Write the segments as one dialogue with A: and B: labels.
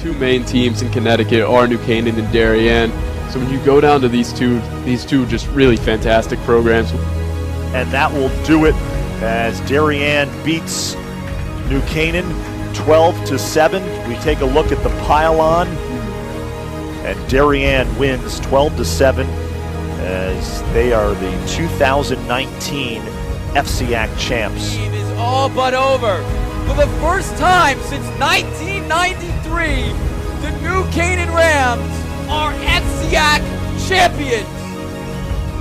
A: two main teams in Connecticut are New Canaan and Darien. So when you go down to these two just really fantastic programs.
B: And that will do it as Darien beats New Canaan 12-7. We take a look at the pylon, and Darien wins 12-7 as they are the 2019 FCIAC champs.
C: The game is all but over. For the first time since 1993, the New Canaan Rams are FCIAC champions,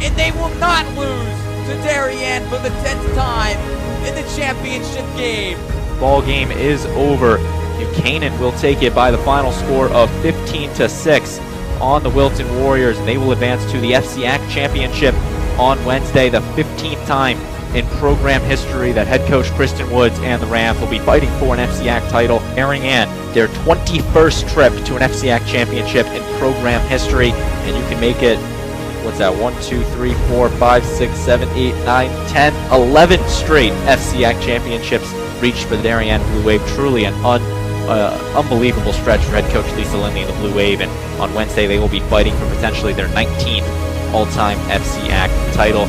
C: and they will not lose to Darien for the 10th time in the championship game.
D: Ball game is over. New Canaan will take it by the final score of 15-6 on the Wilton Warriors, and they will advance to the FCIAC championship on Wednesday, the 15th time in program history that head coach Kristen Woods and the Rams will be fighting for an FCIAC title. Darien, their 21st trip to an FCIAC championship in program history, and you can make it, what's that, 1, 2, 3, 4, 5, 6, 7, 8, 9, 10, 11 straight FCIAC championships reached for the Darien Blue Wave. Truly an unbelievable stretch for head coach Lisa Lindley and the Blue Wave, and on Wednesday they will be fighting for potentially their 19th all-time FCIAC title.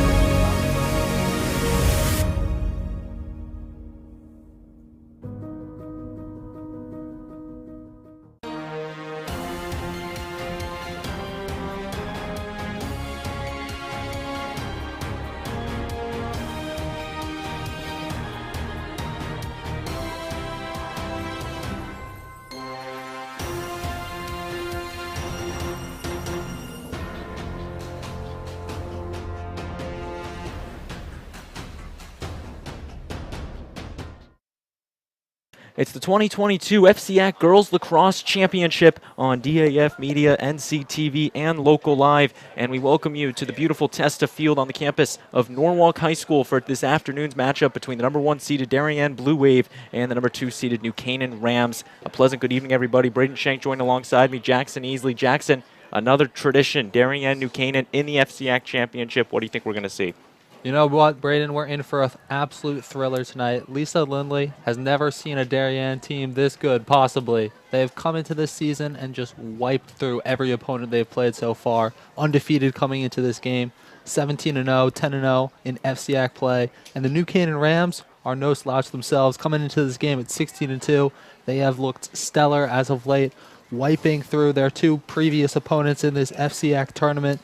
D: It's the 2022 FCIAC Girls Lacrosse Championship on DAF Media, NCTV, and Local Live. And we welcome you to the beautiful Testa Field on the campus of Norwalk High School for this afternoon's matchup between the #1 seeded Darien Blue Wave and the #2 seeded New Canaan Rams. A pleasant good evening, everybody. Braden Shank joined alongside me, Jackson Easley. Jackson, another tradition, Darien New Canaan in the FCIAC Championship. What do you think we're going to see?
E: You know what, Braden? We're in for an absolute thriller tonight. Lisa Lindley has never seen a Darien team this good, possibly. They have come into this season and just wiped through every opponent they've played so far. Undefeated coming into this game. 17-0, 10-0 in FCIAC play. And the New Canaan Rams are no slouch themselves. Coming into this game at 16-2, they have looked stellar as of late, wiping through their two previous opponents in this FCIAC tournament,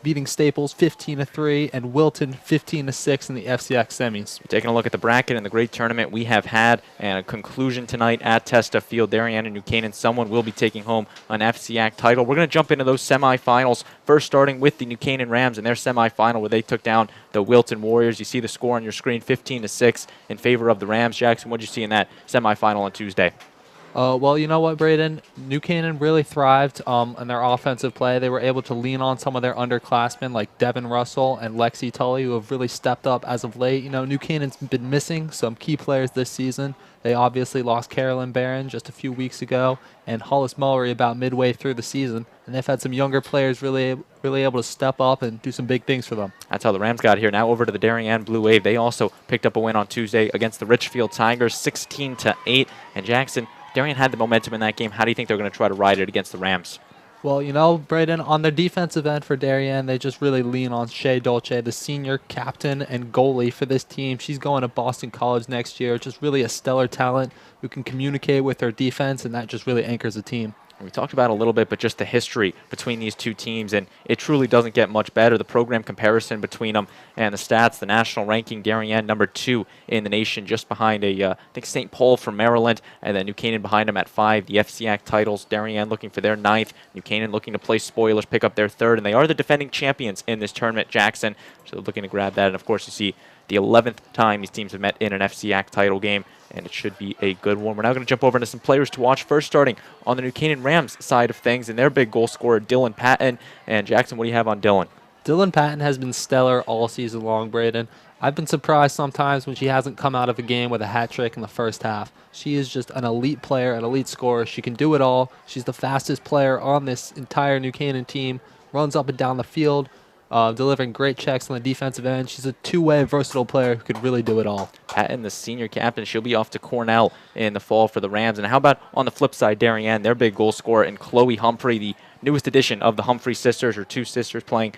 E: beating Staples 15-3 and Wilton 15-6 in the FCIAC semis.
D: Taking a look at the bracket and the great tournament we have had, and a conclusion tonight at Testa Field. Darien and New Canaan, someone will be taking home an FCIAC title. We're going to jump into those semifinals, first starting with the New Canaan Rams in their semifinal where they took down the Wilton Warriors. You see the score on your screen, 15-6 in favor of the Rams. Jackson, what did you see in that semifinal on Tuesday?
E: Well, you know what, Braden? New Canaan really thrived in their offensive play. They were able to lean on some of their underclassmen like Devin Russell and Lexi Tully, who have really stepped up as of late. You know, New Canaan's been missing some key players this season. They obviously lost Carolyn Barron just a few weeks ago and Hollis Mullery about midway through the season. And they've had some younger players really able to step up and do some big things for them.
D: That's how the Rams got here. Now over to the Darien Blue Wave. They also picked up a win on Tuesday against the Richfield Tigers, 16-8. And Jackson, Darien had the momentum in that game. How do you think they're going to try to ride it against the Rams?
E: Well, you know, Braden, on their defensive end for Darien, they just really lean on Shea Dolce, the senior captain and goalie for this team. She's going to Boston College next year. Just really a stellar talent who can communicate with her defense, and that just really anchors the team.
D: We talked about it a little bit, but just the history between these two teams, and it truly doesn't get much better. The program comparison between them and the stats, the national ranking, Darien #2 in the nation, just behind I think St. Paul from Maryland, and then New Canaan behind them at 5. The FCIAC titles, Darien looking for their 9th, New Canaan looking to play spoilers, pick up their 3rd, and they are the defending champions in this tournament, Jackson. So looking to grab that, and of course you see the 11th time these teams have met in an FCIAC title game, and it should be a good one. We're now going to jump over into some players to watch. First, starting on the New Canaan Rams side of things, and their big goal scorer, Dylan Patton. And Jackson, what do you have on Dylan?
E: Dylan Patton has been stellar all season long, Braden. I've been surprised sometimes when she hasn't come out of a game with a hat trick in the first half. She is just an elite player, an elite scorer. She can do it all. She's the fastest player on this entire New Canaan team, runs up and down the field, delivering great checks on the defensive end. She's a two-way versatile player who could really do it all.
D: Patton, the senior captain, she'll be off to Cornell in the fall for the Rams. And how about on the flip side, Darien, their big goal scorer, and Chloe Humphrey, the newest addition of the Humphrey sisters, her two sisters playing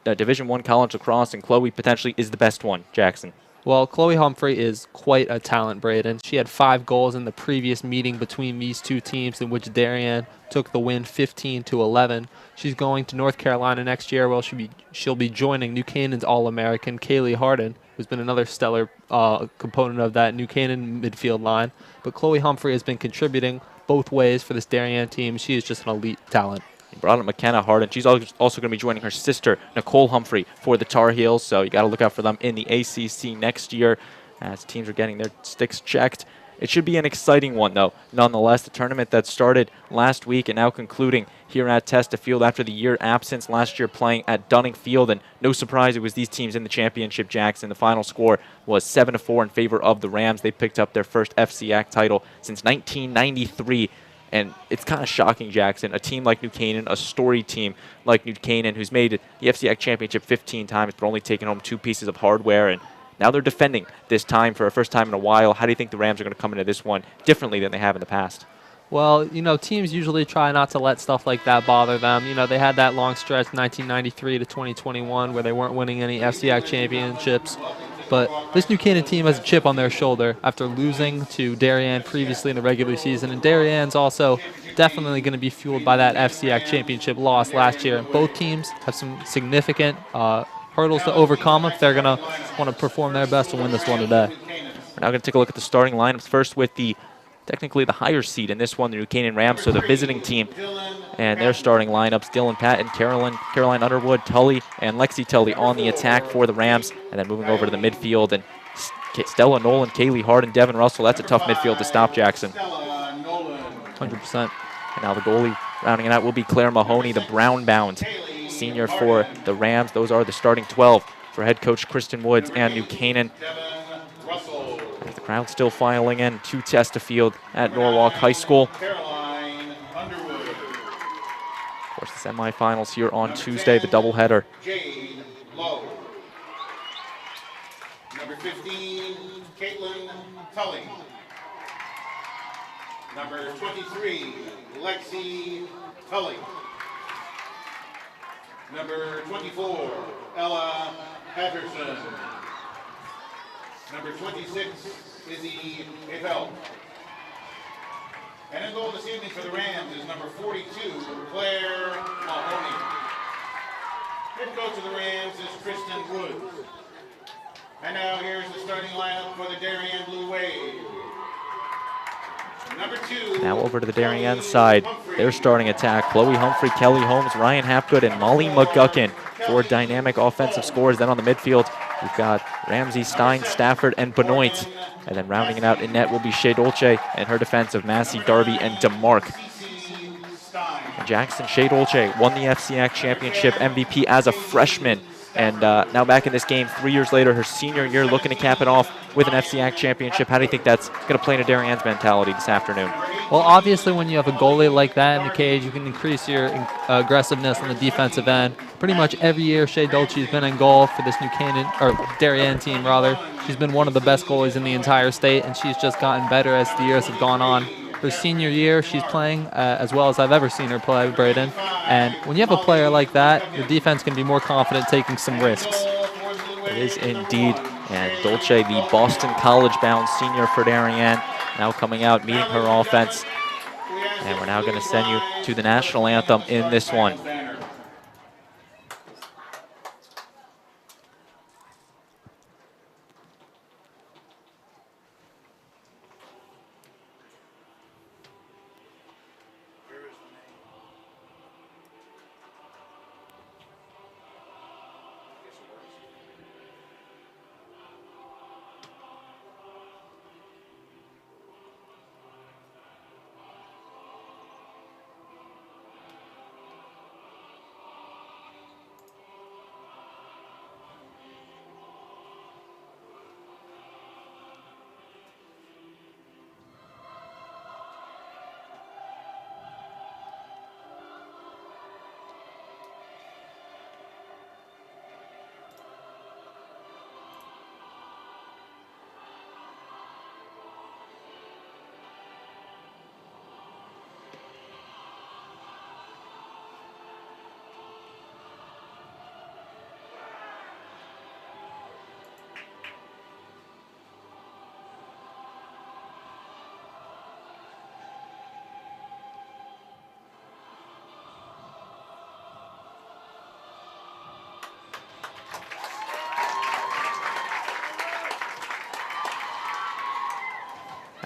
D: Division I college lacrosse, and Chloe potentially is the best one, Jackson.
E: Well, Chloe Humphrey is quite a talent, Braden. She had 5 goals in the previous meeting between these two teams, in which Darien took the win 15-11. She's going to North Carolina next year, where she'll be joining New Canaan's All-American Kaylee Harden, who's been another stellar component of that New Canaan midfield line. But Chloe Humphrey has been contributing both ways for this Darien team. She is just an elite talent.
D: Brought up McKenna Harden. She's also going to be joining her sister, Nicole Humphrey, for the Tar Heels. So you got to look out for them in the ACC next year as teams are getting their sticks checked. It should be an exciting one, though. Nonetheless, the tournament that started last week and now concluding here at Testa Field after the year absence last year playing at Dueling Field. And no surprise, it was these teams in the championship, Jackson. The final score was 7-4 in favor of the Rams. They picked up their first FCIAC title since 1993. And it's kind of shocking, Jackson. A team like New Canaan, a storied team like New Canaan, who's made the FCIAC championship 15 times, but only taken home 2 pieces of hardware. And now they're defending this time for a first time in a while. How do you think the Rams are going to come into this one differently than they have in the past?
E: Well, you know, teams usually try not to let stuff like that bother them. You know, they had that long stretch, 1993 to 2021, where they weren't winning any FCIAC championships. But this New Canaan team has a chip on their shoulder after losing to Darien previously in the regular season. And Darien's also definitely going to be fueled by that FCIAC championship loss last year. Both teams have some significant hurdles to overcome if they're going to want to perform their best to win this one today.
D: We're now going to take a look at the starting lineups first with technically the higher seed in this one, the New Canaan Rams, so the visiting team. And their starting lineups, Dylan Patton, Caroline Underwood, Tully, and Lexi Tully on the attack for the Rams. And then moving over to the midfield, and Stella Nolan, Kaylee Harden, Devin Russell. That's a tough midfield to stop, Jackson.
E: 100%.
D: And now the goalie rounding it out will be Claire Mahoney, the brown-bound senior for the Rams. Those are the starting 12 for head coach Kristen Woods and New Canaan. As the crowd still filing in to Testa Field at Norwalk High School. Of course, the semifinals here on Tuesday, the doubleheader.
F: Number 15, Caitlin Tully. Number 23, Lexi Tully. Number 24, Ella Patterson. Number 26, Izzy Eiffel. And in goal this evening for the Rams is number 42, Claire Mahoney. Head coach of the Rams is Kristen Woods. And now here's the starting lineup for the Darien Blue Wave. Number 2.
D: Now over to the Darien side. Their starting attack, Chloe Humphrey, Kelly Holmes, Ryan Hapgood, and Molly McGuckin for dynamic offensive scores. Then on the midfield, we've got Ramsey, Stein, Stafford, and Benoit. And then rounding it out in net will be Shea Dolce and her defense of Massey, Darby, and DeMarc. And Jackson Shea Dolce won the FCIAC championship MVP as a freshman. And now back in this game 3 years later, her senior year, looking to cap it off with an FCIAC championship. How do you think that's going to play into Darien's mentality this afternoon?
E: Well, obviously, when you have a goalie like that in the cage, you can increase your aggressiveness on the defensive end. Pretty much every year, Shea Dolce's been in goal for this New Canaan, or Darien team, rather. She's been one of the best goalies in the entire state, and she's just gotten better as the years have gone on. Her senior year, she's playing as well as I've ever seen her play, Braden. And when you have a player like that, your defense can be more confident taking some risks.
D: It is indeed. And Dolce, the Boston College-bound senior for Darien, now coming out, meeting her offense. And we're now going to send you to the national anthem in this one.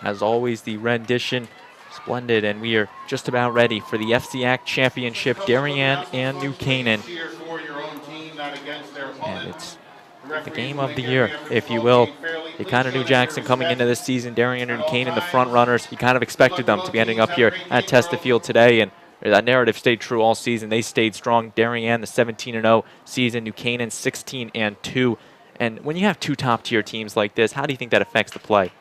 D: As always, the rendition splendid, and we are just about ready for the FCIAC Championship, Darien and New Canaan. And it's the game of the year, if you will. You kind of knew Jackson coming into this season. Darien and New Canaan, the front runners. You kind of expected them to be ending up here at Testa Field today, and that narrative stayed true all season. They stayed strong. Darien, the 17-0 season. New Canaan, 16-2. And when you have two top-tier teams like this, how do you think that affects the play?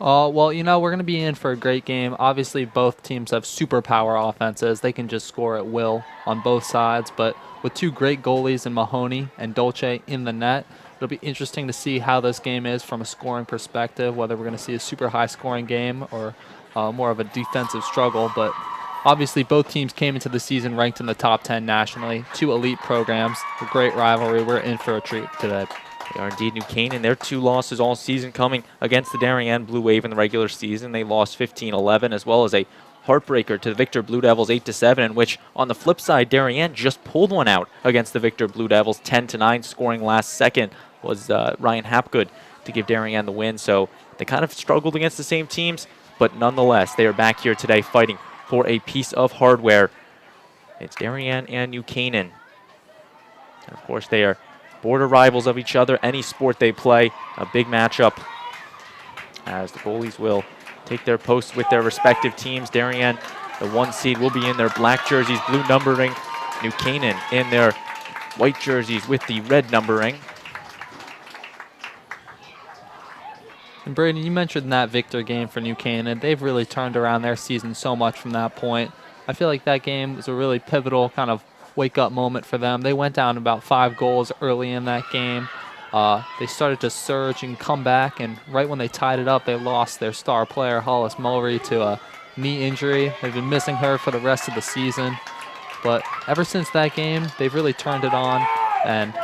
E: Well, you know, we're going to be in for a great game. Obviously, both teams have superpower offenses. They can just score at will on both sides. But with two great goalies in Mahoney and Dolce in the net, it'll be interesting to see how this game is from a scoring perspective, whether we're going to see a super high-scoring game or more of a defensive struggle. But obviously, both teams came into the season ranked in the top 10 nationally. Two elite programs, a great rivalry. We're in for a treat today.
D: They are indeed. New Canaan, their 2 losses all season coming against the Darien Blue Wave in the regular season. They lost 15-11, as well as a heartbreaker to the Victor Blue Devils 8-7, in which on the flip side, Darien just pulled one out against the Victor Blue Devils 10-9, scoring last second was Ryan Hapgood to give Darien the win. So they kind of struggled against the same teams, but nonetheless, they are back here today fighting for a piece of hardware. It's Darien and New Canaan. And of course, they are border rivals of each other. Any sport they play, a big matchup, as the goalies will take their posts with their respective teams. Darien, the 1 seed, will be in their black jerseys, blue numbering. New Canaan in their white jerseys with the red numbering.
E: And Braden, you mentioned that Victor game for New Canaan. They've really turned around their season so much from that point. I feel like that game was a really pivotal kind of wake-up moment for them. They went down about 5 goals early in that game. They started to surge and come back, and right when they tied it up, they lost their star player, Hollis Mulry, to a knee injury. They've been missing her for the rest of the season. But ever since that game, they've really turned it on, and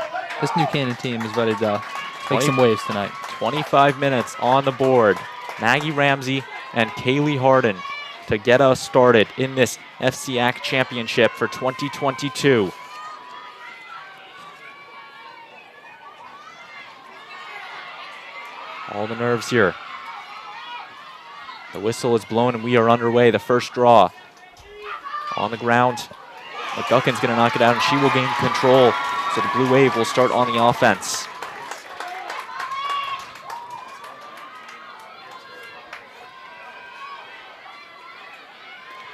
E: this New Canaan team is ready to make some waves tonight.
D: 25 minutes on the board. Maggie Ramsey and Kaylee Harden to get us started in this FCIAC Championship for 2022. All the nerves here. The whistle is blown and we are underway. The first draw on the ground. McGuckin's going to knock it out and she will gain control. So the Blue Wave will start on the offense.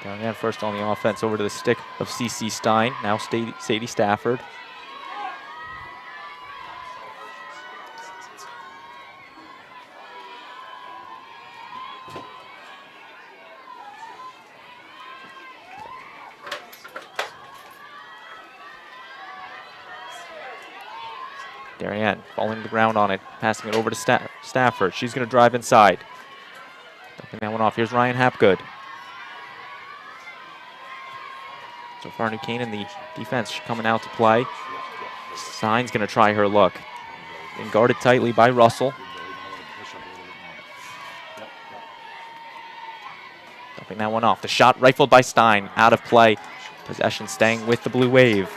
D: Darien first on the offense, over to the stick of C.C. Stein. Now Sadie Stafford. Darien falling to the ground on it, passing it over to Stafford. She's going to drive inside. Dumping that one off. Here's Ryan Hapgood. So far, New Canaan, the defense coming out to play. Stein's going to try her luck. Being guarded tightly by Russell. Dumping that one off. The shot rifled by Stein, out of play. Possession staying with the Blue Wave.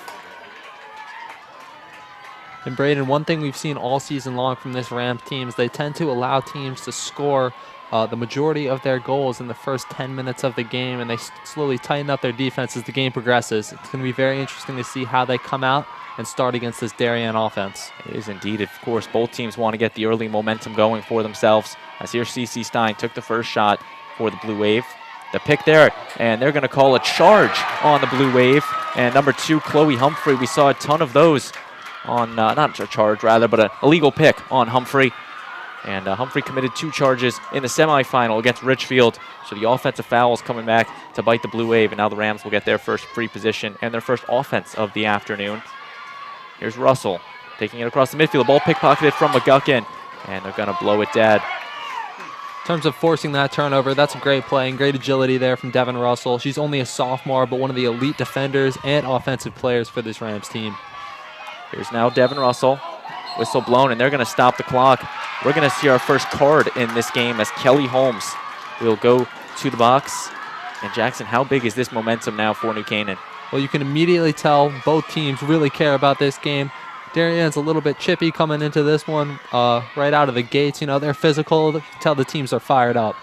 E: And Braden, one thing we've seen all season long from this Rams team is they tend to allow teams to score the majority of their goals in the first 10 minutes of the game, and they slowly tighten up their defense as the game progresses. It's going to be very interesting to see how they come out and start against this Darien offense.
D: It is indeed. Of course, both teams want to get the early momentum going for themselves. As here, C.C. Stein took the first shot for the Blue Wave. The pick there, and they're going to call a charge on the Blue Wave. And number 2, Chloe Humphrey, we saw a ton of those on, not a charge rather, but an illegal pick on Humphrey. And Humphrey committed 2 charges in the semifinal against Richfield. So the offensive foul is coming back to bite the Blue Wave. And now the Rams will get their first free position and their first offense of the afternoon. Here's Russell taking it across the midfield. The ball pickpocketed from McGuckin. And they're going to blow it dead.
E: In terms of forcing that turnover, that's a great play and great agility there from Devin Russell. She's only a sophomore, but one of the elite defenders and offensive players for this Rams team.
D: Here's now Devin Russell. Whistle blown, and they're going to stop the clock. We're going to see our first card in this game as Kelly Holmes will go to the box. And Jackson, how big is this momentum now for New Canaan?
E: Well, you can immediately tell both teams really care about this game. Darien's a little bit chippy coming into this one right out of the gates. You know, they're physical. You can tell the teams are fired up.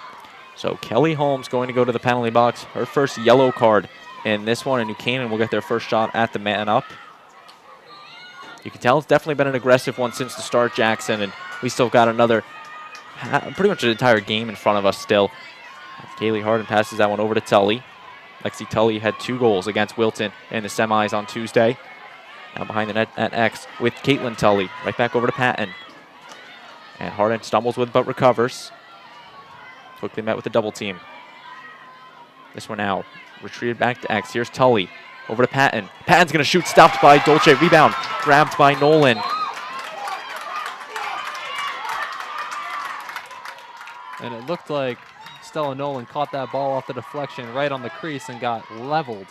D: So Kelly Holmes going to go to the penalty box. Her first yellow card in this one, and New Canaan will get their first shot at the man up. You can tell it's definitely been an aggressive one since the start, Jackson, and we still got another, pretty much an entire game in front of us still. Kaylee Harden passes that one over to Tully. Lexi Tully had 2 goals against Wilton in the semis on Tuesday. Now behind the net at X with Caitlin Tully. Right back over to Patton. And Harden stumbles with but recovers. Quickly met with the double team. This one now retreated back to X. Here's Tully. Over to Patton. Patton's going to shoot, stopped by Dolce. Rebound grabbed by Nolan.
E: And it looked like Stella Nolan caught that ball off the deflection right on the crease and got leveled.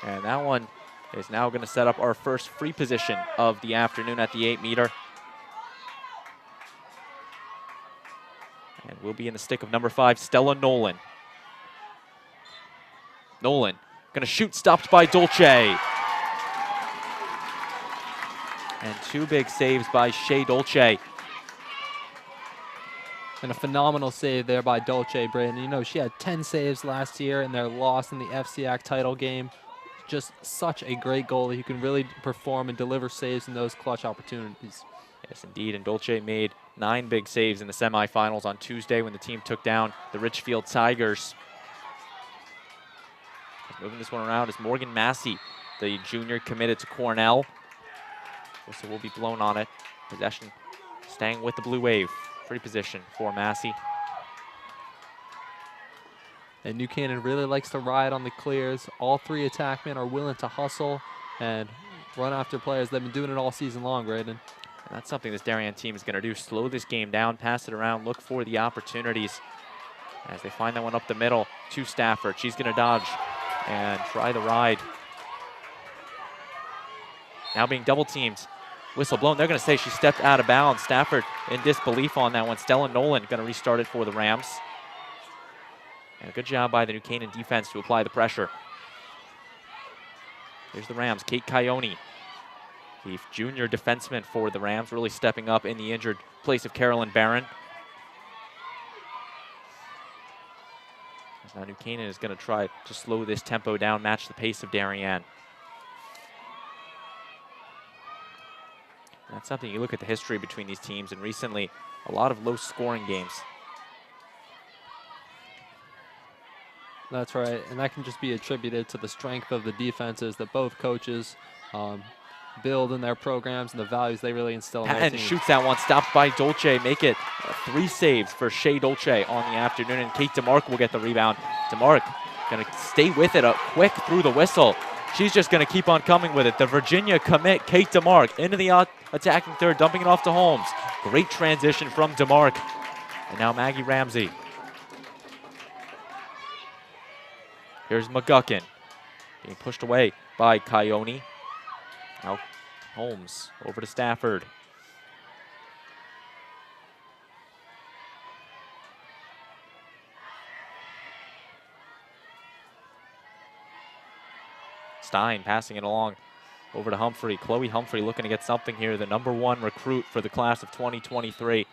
D: And that one is now going to set up our first free position of the afternoon at the 8-meter. And we'll be in the stick of number 5, Stella Nolan. Nolan going to shoot, stopped by Dolce. And 2 big saves by Shea Dolce.
E: And a phenomenal save there by Dolce, Braden. You know, she had 10 saves last year in their loss in the FCIAC title game. Just such a great goalie who can really perform and deliver saves in those clutch opportunities.
D: Yes, indeed. And Dolce made 9 big saves in the semifinals on Tuesday when the team took down the Richfield Tigers. Moving this one around is Morgan Massey, the junior committed to Cornell. Whistle will be blown on it. Possession staying with the Blue Wave. Free position for Massey.
E: And New Canaan really likes to ride on the clears. All 3 attackmen are willing to hustle and run after players. They've been doing it all season long, Braden.
D: And that's something this Darien team is going to do. Slow this game down, pass it around, look for the opportunities. As they find that one up the middle to Stafford. She's going to dodge and try the ride. Now being double teamed. Whistle blown. They're going to say she stepped out of bounds. Stafford in disbelief on that one. Stella Nolan going to restart it for the Rams. And a good job by the New Canaan defense to apply the pressure. Here's the Rams. Kate Coyone, the junior defenseman for the Rams, really stepping up in the injured place of Carolyn Barron. Now New Canaan is going to try to slow this tempo down, match the pace of Darien. That's something you look at the history between these teams, and recently a lot of low-scoring games.
E: That's right, and that can just be attributed to the strength of the defenses that both coaches build in their programs and the values they really instill in their
D: And
E: teams.
D: shoots that one, stopped by Dolce. Make it 3 saves for Shea Dolce on the afternoon, and Kate DeMarc will get the rebound. DeMarc going to stay with it, quick through the whistle. She's just going to keep on coming with it. The Virginia commit, Kate DeMarc, into the attacking third, dumping it off to Holmes. Great transition from DeMarc. And now Maggie Ramsey. Here's McGuckin, being pushed away by Coyone. Now Holmes over to Stafford. Stein passing it along over to Humphrey. Chloe Humphrey looking to get something here, the #1 recruit for the class of 2023.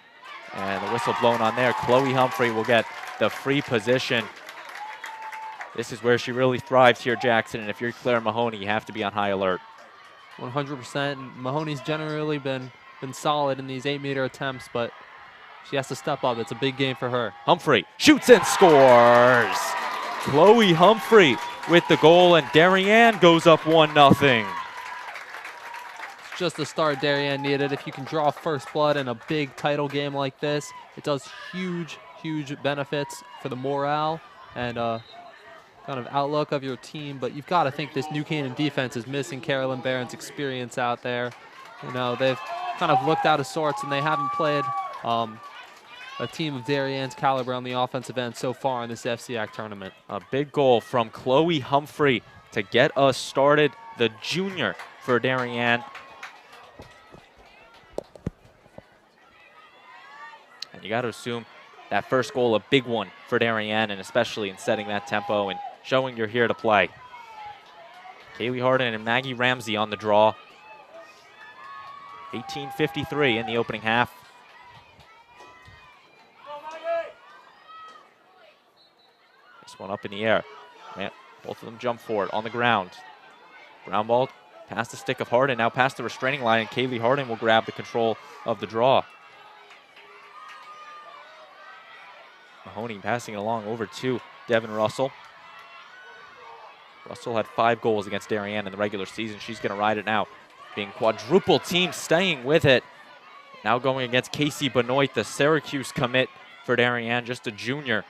D: And the whistle blown on there. Chloe Humphrey will get the free position. This is where she really thrives here, Jackson, and if you're Claire Mahoney, you have to be on high alert.
E: 100%. Mahoney's generally been solid in these 8-meter attempts, but she has to step up. It's a big game for her.
D: Humphrey shoots and scores. Chloe Humphrey with the goal, and Darien goes up 1-0.
E: It's just the start Darien needed. If you can draw first blood in a big title game like this, it does huge, huge benefits for the morale and kind of outlook of your team. But you've got to think this New Canaan defense is missing Carolyn Barron's experience out there. You know, they've kind of looked out of sorts, and they haven't played a team of Darien's caliber on the offensive end so far in this FCIAC tournament.
D: A big goal from Chloe Humphrey to get us started, the junior for Darien. And you got to assume that first goal a big one for Darien, and especially in setting that tempo and showing you're here to play. Kaylee Harden and Maggie Ramsey on the draw. 18:53 in the opening half. This one up in the air. Man, both of them jump for it on the ground. Ground ball past the stick of Harden, now past the restraining line, and Kaylee Harden will grab the control of the draw. Mahoney passing it along over to Devin Russell. Russell had 5 goals against Darien in the regular season. She's going to ride it now. Being quadruple team, staying with it. Now going against Casey Benoit, the Syracuse commit for Darien, just a junior.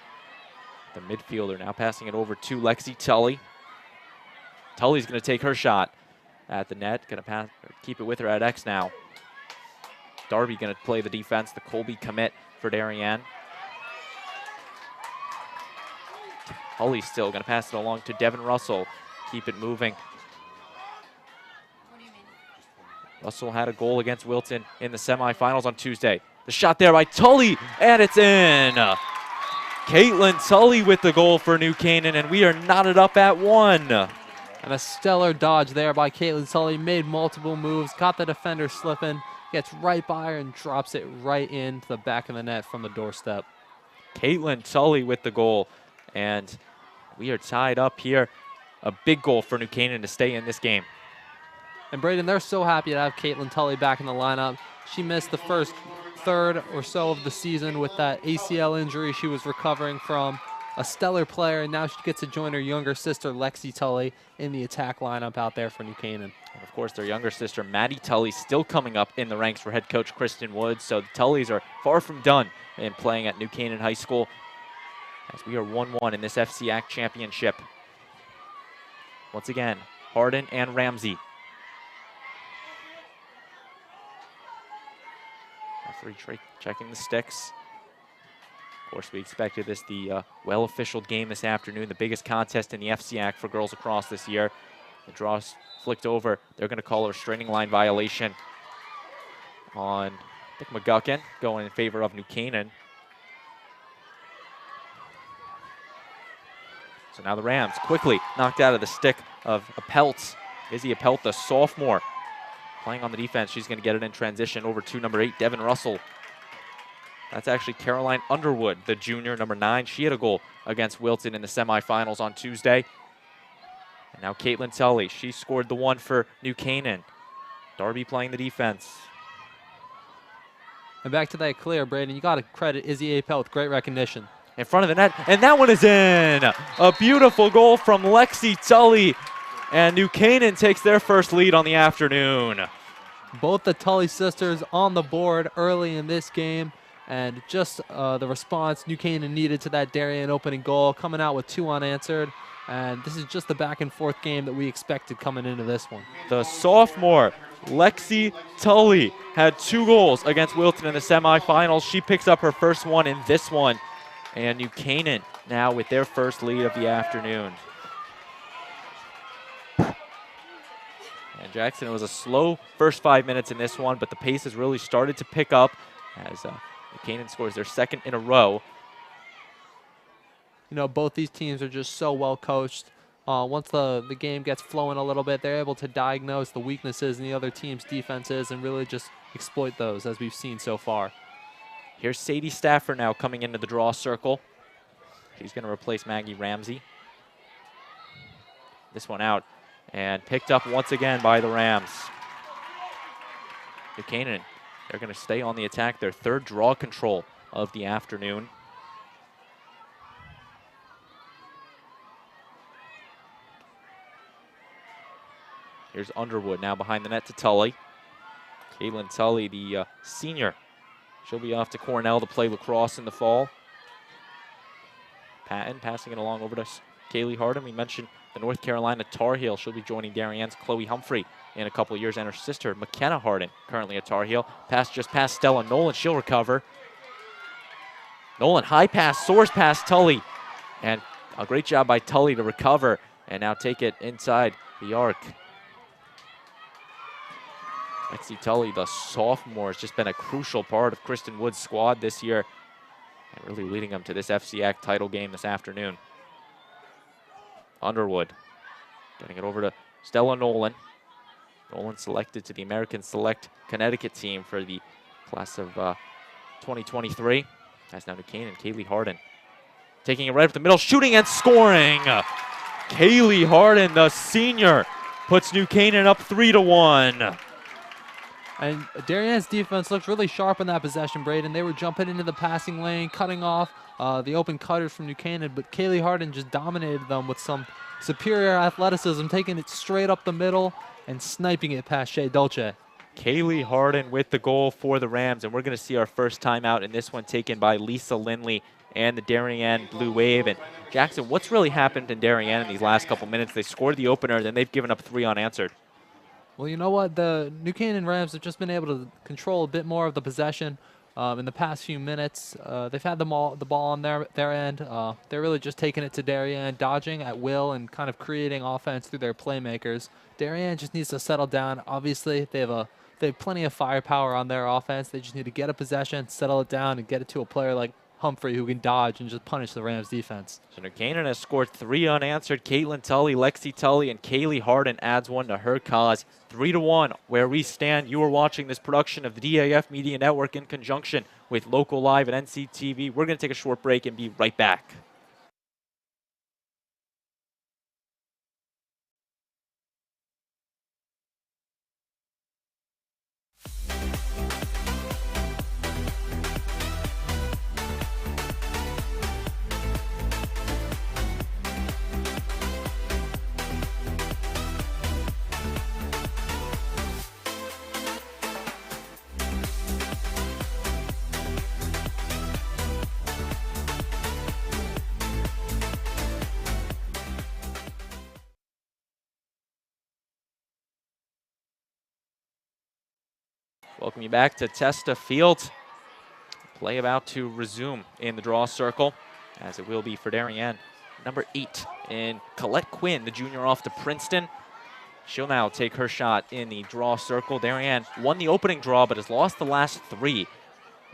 D: The midfielder now passing it over to Lexi Tully. Tully's going to take her shot at the net. Going to keep it with her at X now. Darby going to play the defense, the Colby commit for Darien. Tully still going to pass it along to Devin Russell. Keep it moving. Russell had a goal against Wilton in the semifinals on Tuesday. The shot there by Tully, and it's in. Caitlin Tully with the goal for New Canaan, and we are knotted up at 1.
E: And a stellar dodge there by Caitlin Tully. Made multiple moves, got the defender slipping, gets right by her and drops it right into the back of the net from the doorstep.
D: Caitlin Tully with the goal, and we are tied up here. A big goal for New Canaan to stay in this game.
E: And Braden, they're so happy to have Caitlin Tully back in the lineup. She missed the first third or so of the season with that ACL injury she was recovering from. A stellar player, and now she gets to join her younger sister, Lexi Tully, in the attack lineup out there for New Canaan.
D: And of course, their younger sister, Maddie Tully, still coming up in the ranks for head coach Kristen Woods. So the Tullys are far from done in playing at New Canaan High School, as we are 1-1 in this FCIAC championship. Once again, Harden and Ramsey. Referee checking the sticks. Of course, we expected this, the well-officialed game this afternoon, the biggest contest in the FCIAC for Girls Lacrosse this year. The draw's flicked over. They're going to call a restraining line violation on, I think, McGuckin, going in favor of New Canaan. So now the Rams quickly knocked out of the stick of Appelt. Izzy Appelt, the sophomore, playing on the defense. She's going to get it in transition over to number 8, Devin Russell. That's actually Caroline Underwood, the junior, number 9. She had a goal against Wilton in the semifinals on Tuesday. And now Caitlin Tully, she scored the one for New Canaan. Darby playing the defense.
E: And back to that clear, Braden, you got to credit Izzy Appel with great recognition.
D: In front of the net, and that one is in. A beautiful goal from Lexi Tully, and New Canaan takes their first lead on the afternoon.
E: Both the Tully sisters on the board early in this game, and just the response New Canaan needed to that Darien opening goal, coming out with 2 unanswered. And this is just the back and forth game that we expected coming into this one.
D: The sophomore, Lexi Tully, had 2 goals against Wilton in the semifinals. She picks up her first one in this one. And New Canaan now with their first lead of the afternoon. And Jackson, it was a slow first 5 minutes in this one, but the pace has really started to pick up as New Canaan scores their second in a row.
E: You know, both these teams are just so well coached. Once the game gets flowing a little bit, they're able to diagnose the weaknesses in the other team's defenses and really just exploit those, as we've seen so far.
D: Here's Sadie Stafford now coming into the draw circle. She's going to replace Maggie Ramsey. This one out and picked up once again by the Rams. New Canaan, they're going to stay on the attack, their 3rd draw control of the afternoon. Here's Underwood now behind the net to Tully. Caitlin Tully, the senior. She'll be off to Cornell to play lacrosse in the fall. Patton passing it along over to Kaylee Harden. We mentioned the North Carolina Tar Heel. She'll be joining Darien's Chloe Humphrey in a couple of years, and her sister, McKenna Harden, currently a Tar Heel. Pass just past Stella Nolan. She'll recover. Nolan, high pass, soars past Tully. And a great job by Tully to recover and now take it inside the arc. Lexi Tully, the sophomore, has just been a crucial part of Kristen Wood's squad this year and really leading them to this FCIAC title game this afternoon. Underwood getting it over to Stella Nolan. Nolan selected to the American Select Connecticut team for the class of 2023. That's now New Canaan, Kaylee Harden. taking it right up the middle, shooting and scoring. Kaylee Harden, the senior, puts New Canaan up 3-1.
E: And Darien's defense looked really sharp on that possession, Braden. They were jumping into the passing lane, cutting off the open cutters from New Canaan, but Kaylee Harden just dominated them with some superior athleticism, taking it straight up the middle and sniping it past Shea Dolce.
D: Kaylee Harden with the goal for the Rams, and we're going to see our first timeout in this one taken by Lisa Lindley and the Darien Blue Wave. And Jackson, what's really happened in Darien in these last couple minutes? They scored the opener, then they've given up 3 unanswered.
E: Well, you know what? The New Canaan Rams have just been able to control a bit more of the possession in the past few minutes. They've had the ball on their end. They're really just taking it to Darien, dodging at will and kind of creating offense through their playmakers. Darien just needs to settle down. Obviously, they have plenty of firepower on their offense. They just need to get a possession, settle it down, and get it to a player like Humphrey who can dodge and just punish the Rams defense.
D: So New Canaan has scored 3 unanswered. Caitlin Tully, Lexi Tully, and Kaylee Harden adds 1 to her cause. 3-1 where we stand. You are watching this production of the DAF Media Network in conjunction with Local Live at NCTV. We're going to take a short break and be right back. Welcome you back to Testa Field. Play about to resume in the draw circle, as it will be for Darien. Number 8 in Colette Quinn, the junior off to Princeton. She'll now take her shot in the draw circle. Darien won the opening draw, but has lost the last 3.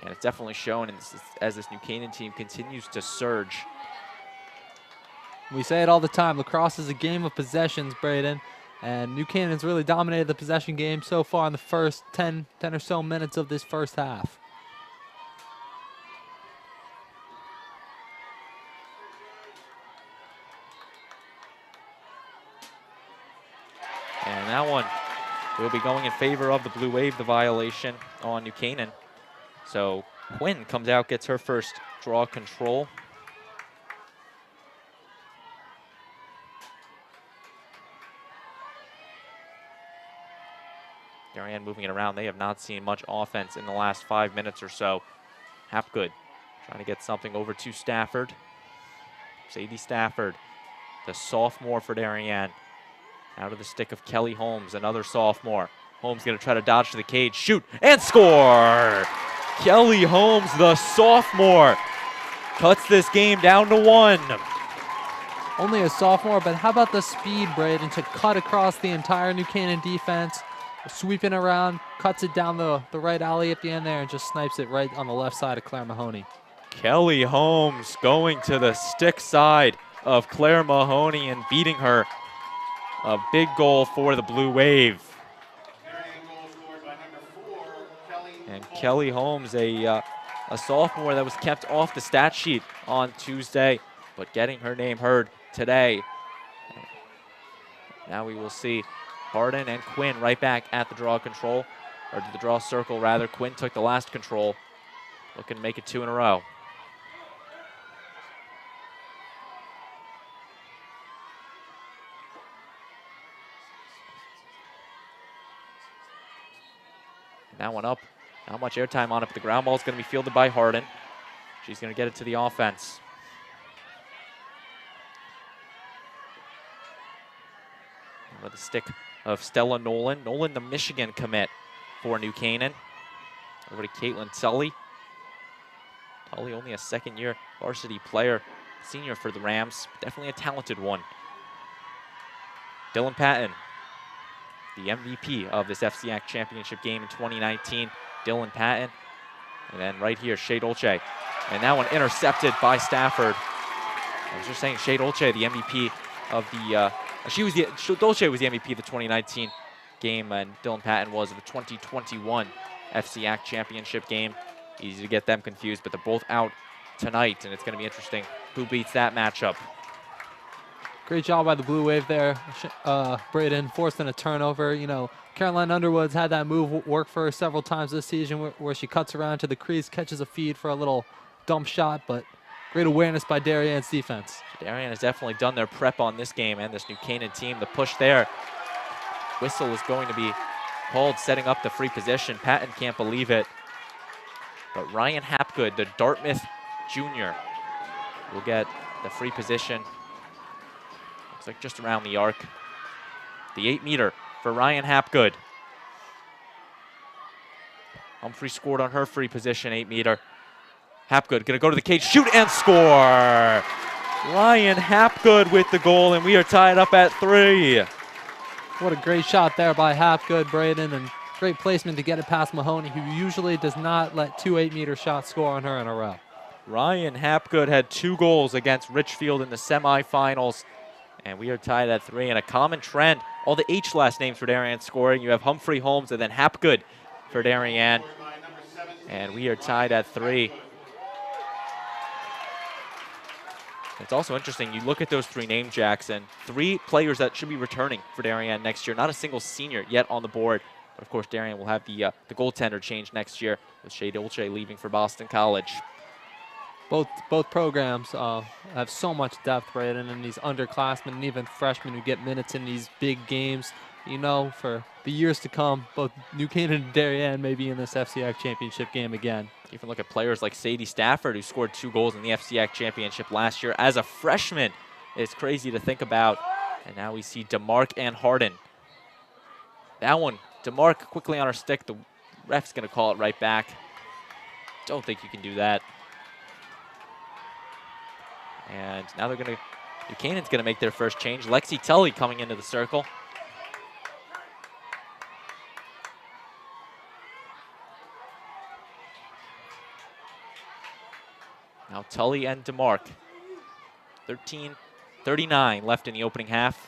D: And it's definitely shown as this New Canaan team continues to surge.
E: We say it all the time, lacrosse is a game of possessions, Braden. And New Canaan's really dominated the possession game so far in the first 10 or so minutes of this first half.
D: And that one will be going in favor of the Blue Wave, the violation on New Canaan. So Quinn comes out, gets her first draw control. Darien moving it around. They have not seen much offense in the last 5 minutes or so. Hapgood trying to get something over to Stafford. Sadie Stafford, the sophomore for Darien. Out of the stick of Kelly Holmes, another sophomore. Holmes going to try to dodge to the cage, shoot, and score! Kelly Holmes, the sophomore, cuts this game down to 1.
E: Only a sophomore, but how about the speed, Braden, to cut across the entire New Canaan defense, sweeping around, cuts it down the right alley at the end there, and just snipes it right on the left side of Claire Mahoney.
D: Kelly Holmes going to the stick side of Claire Mahoney and beating her. A big goal for the Blue Wave. And Kelly Holmes, a sophomore that was kept off the stat sheet on Tuesday, but getting her name heard today. Now we will see Harden and Quinn right back at the draw control, or to the draw circle rather. Quinn took the last control, looking to make it 2 in a row. That one up. Not much airtime on it, but the ground ball is going to be fielded by Harden. She's going to get it to the offense. With the stick of Stella Nolan. Nolan, the Michigan commit for New Canaan. Over to Caitlin Tully. Tully only a second-year varsity player. Senior for the Rams. Definitely a talented one. Dylan Patton, the MVP of this FCIAC championship game in 2019. Dylan Patton. And then right here, Shea Dolce. And that one intercepted by Stafford. I was just saying, Shea Dolce, the MVP of the, Dolce was the MVP of the 2019 game, and Dylan Patton was of the 2021 FCIAC championship game. Easy to get them confused, but they're both out tonight, and it's going to be interesting who beats that matchup.
E: Great job by the Blue Wave there. Braden forcing a turnover. You know, Caroline Underwood's had that move work for her several times this season where she cuts around to the crease, catches a feed for a little dump shot, but great awareness by Darien's defense.
D: Darien has definitely done their prep on this game and this New Canaan team. The push there. Whistle is going to be called, setting up the free position. Patton can't believe it. But Ryan Hapgood, the Dartmouth junior, will get the free position. Looks like just around the arc. The 8-meter for Ryan Hapgood. Humphrey scored on her free position, 8-meter. Hapgood gonna go to the cage, shoot and score! Ryan Hapgood with the goal, and we are tied up at 3.
E: What a great shot there by Hapgood, Braden, and great placement to get it past Mahoney, who usually does not let 2 8-meter shots score on her in a row.
D: Ryan Hapgood had 2 goals against Richfield in the semifinals, and we are tied at 3. And a common trend, all the H last names for Darien scoring. You have Humphrey, Holmes, and then Hapgood for Darien, and we are tied at 3. It's also interesting, you look at those 3 name jacks, and 3 players that should be returning for Darien next year. Not a single senior yet on the board. But of course, Darien will have the goaltender change next year with Shea Dolce leaving for Boston College.
E: Both programs have so much depth, Braden, and these underclassmen and even freshmen who get minutes in these big games. You know, for the years to come, both New Canaan and Darien may be in this FCIAC championship game again.
D: Even look at players like Sadie Stafford, who scored 2 goals in the FCIAC championship last year as a freshman. It's crazy to think about. And now we see DeMark and Harden. That one, DeMark quickly on her stick. The ref's going to call it right back. Don't think you can do that. And now they're going to, New Canaan's going to make their first change. Lexi Tully coming into the circle. Now Tully and DeMark. 13:39 left in the opening half.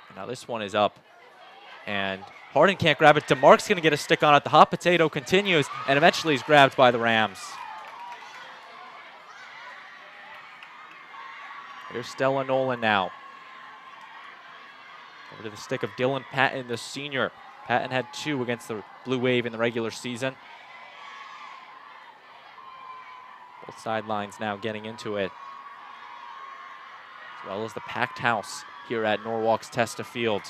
D: And now this one is up. And Harden can't grab it. DeMark's going to get a stick on it. The hot potato continues and eventually is grabbed by the Rams. Here's Stella Nolan now. Over to the stick of Dylan Patton, the senior. Patton had 2 against the Blue Wave in the regular season. Both sidelines now getting into it, as well as the packed house here at Norwalk's Testa Field.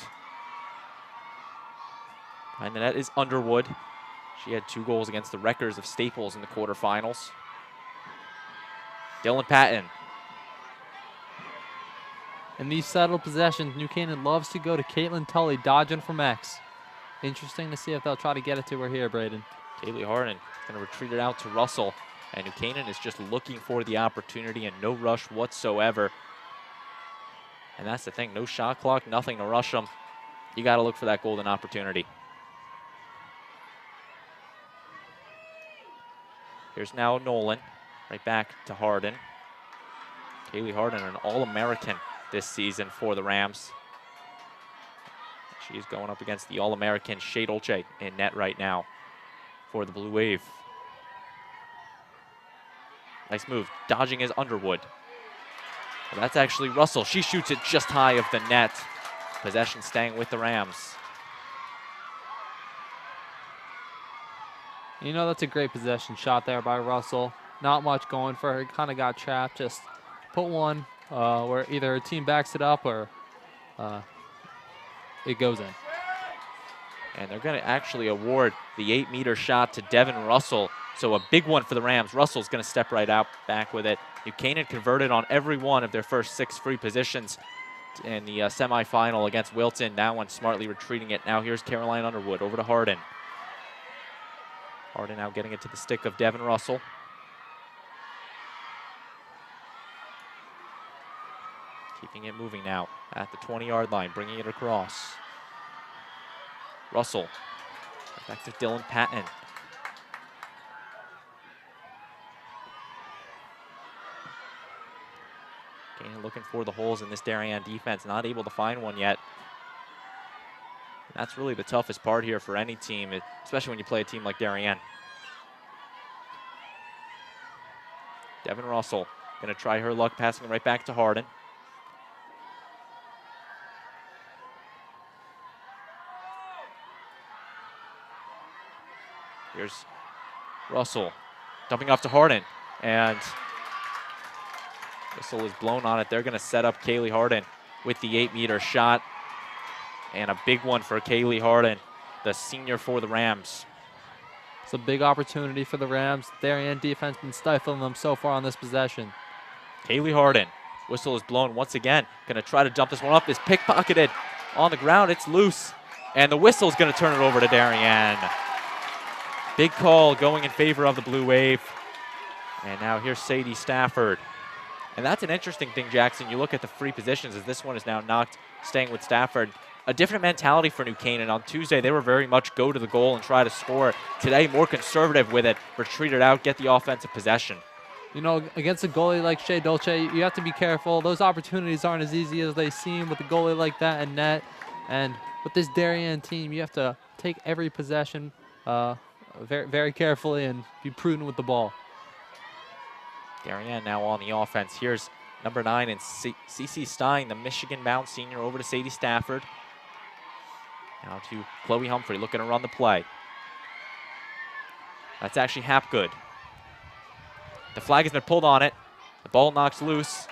D: Behind the net is Underwood. She had 2 goals against the Wreckers of Staples in the quarterfinals. Dylan Patton.
E: In these settled possessions, New Canaan loves to go to Caitlin Tully, dodging from X. Interesting to see if they'll try to get it to her here, Braden.
D: Kaylee Harden going to retreat it out to Russell. And New Canaan is just looking for the opportunity and no rush whatsoever. And that's the thing, no shot clock, nothing to rush them. You got to look for that golden opportunity. Here's now Nolan, right back to Harden. Kaylee Harden, an All-American this season for the Rams. She's going up against the All-American Shea Dolce in net right now for the Blue Wave. Nice move. Dodging is Underwood. Well, that's actually Russell. She shoots it just high of the net. Possession staying with the Rams.
E: You know, that's a great possession shot there by Russell. Not much going for her. Kind of got trapped. Just put one where either her team backs it up or it goes in.
D: And they're going to actually award the 8-meter shot to Devin Russell. So a big one for the Rams. Russell's going to step right out back with it. New Canaan converted on every one of their first 6 free positions in the semifinal against Wilton. That one smartly retreating it. Now here's Caroline Underwood over to Harden. Harden now getting it to the stick of Devin Russell. Keeping it moving now at the 20-yard line, bringing it across. Russell, back to Dylan Patton. Canaan looking for the holes in this Darien defense, not able to find one yet. That's really the toughest part here for any team, especially when you play a team like Darien. Devin Russell going to try her luck, passing right back to Harden. Here's Russell dumping off to Harden, and whistle is blown on it. They're going to set up Kaylee Harden with the 8-meter shot, and a big one for Kaylee Harden, the senior for the Rams.
E: It's a big opportunity for the Rams. Darien defense been stifling them so far on this possession.
D: Kaylee Harden, whistle is blown once again. Going to try to dump this one up. It's pickpocketed on the ground. It's loose, and the whistle's going to turn it over to Darien. Big call going in favor of the Blue Wave. And now here's Sadie Stafford. And that's an interesting thing, Jackson. You look at the free positions as this one is now knocked, staying with Stafford. A different mentality for New Canaan. On Tuesday, they were very much go to the goal and try to score. Today, more conservative with it, retreat it out, get the offensive possession.
E: You know, against a goalie like Shea Dolce, you have to be careful. Those opportunities aren't as easy as they seem with a goalie like that and net. And with this Darien team, you have to take every possession very, very carefully and be prudent with the ball.
D: Darien now on the offense. Here's number 9 and CC Stein, the Michigan-bound senior, over to Sadie Stafford. Now to Chloe Humphrey, looking to run the play. That's actually Hapgood. The flag has been pulled on it. The ball knocks loose.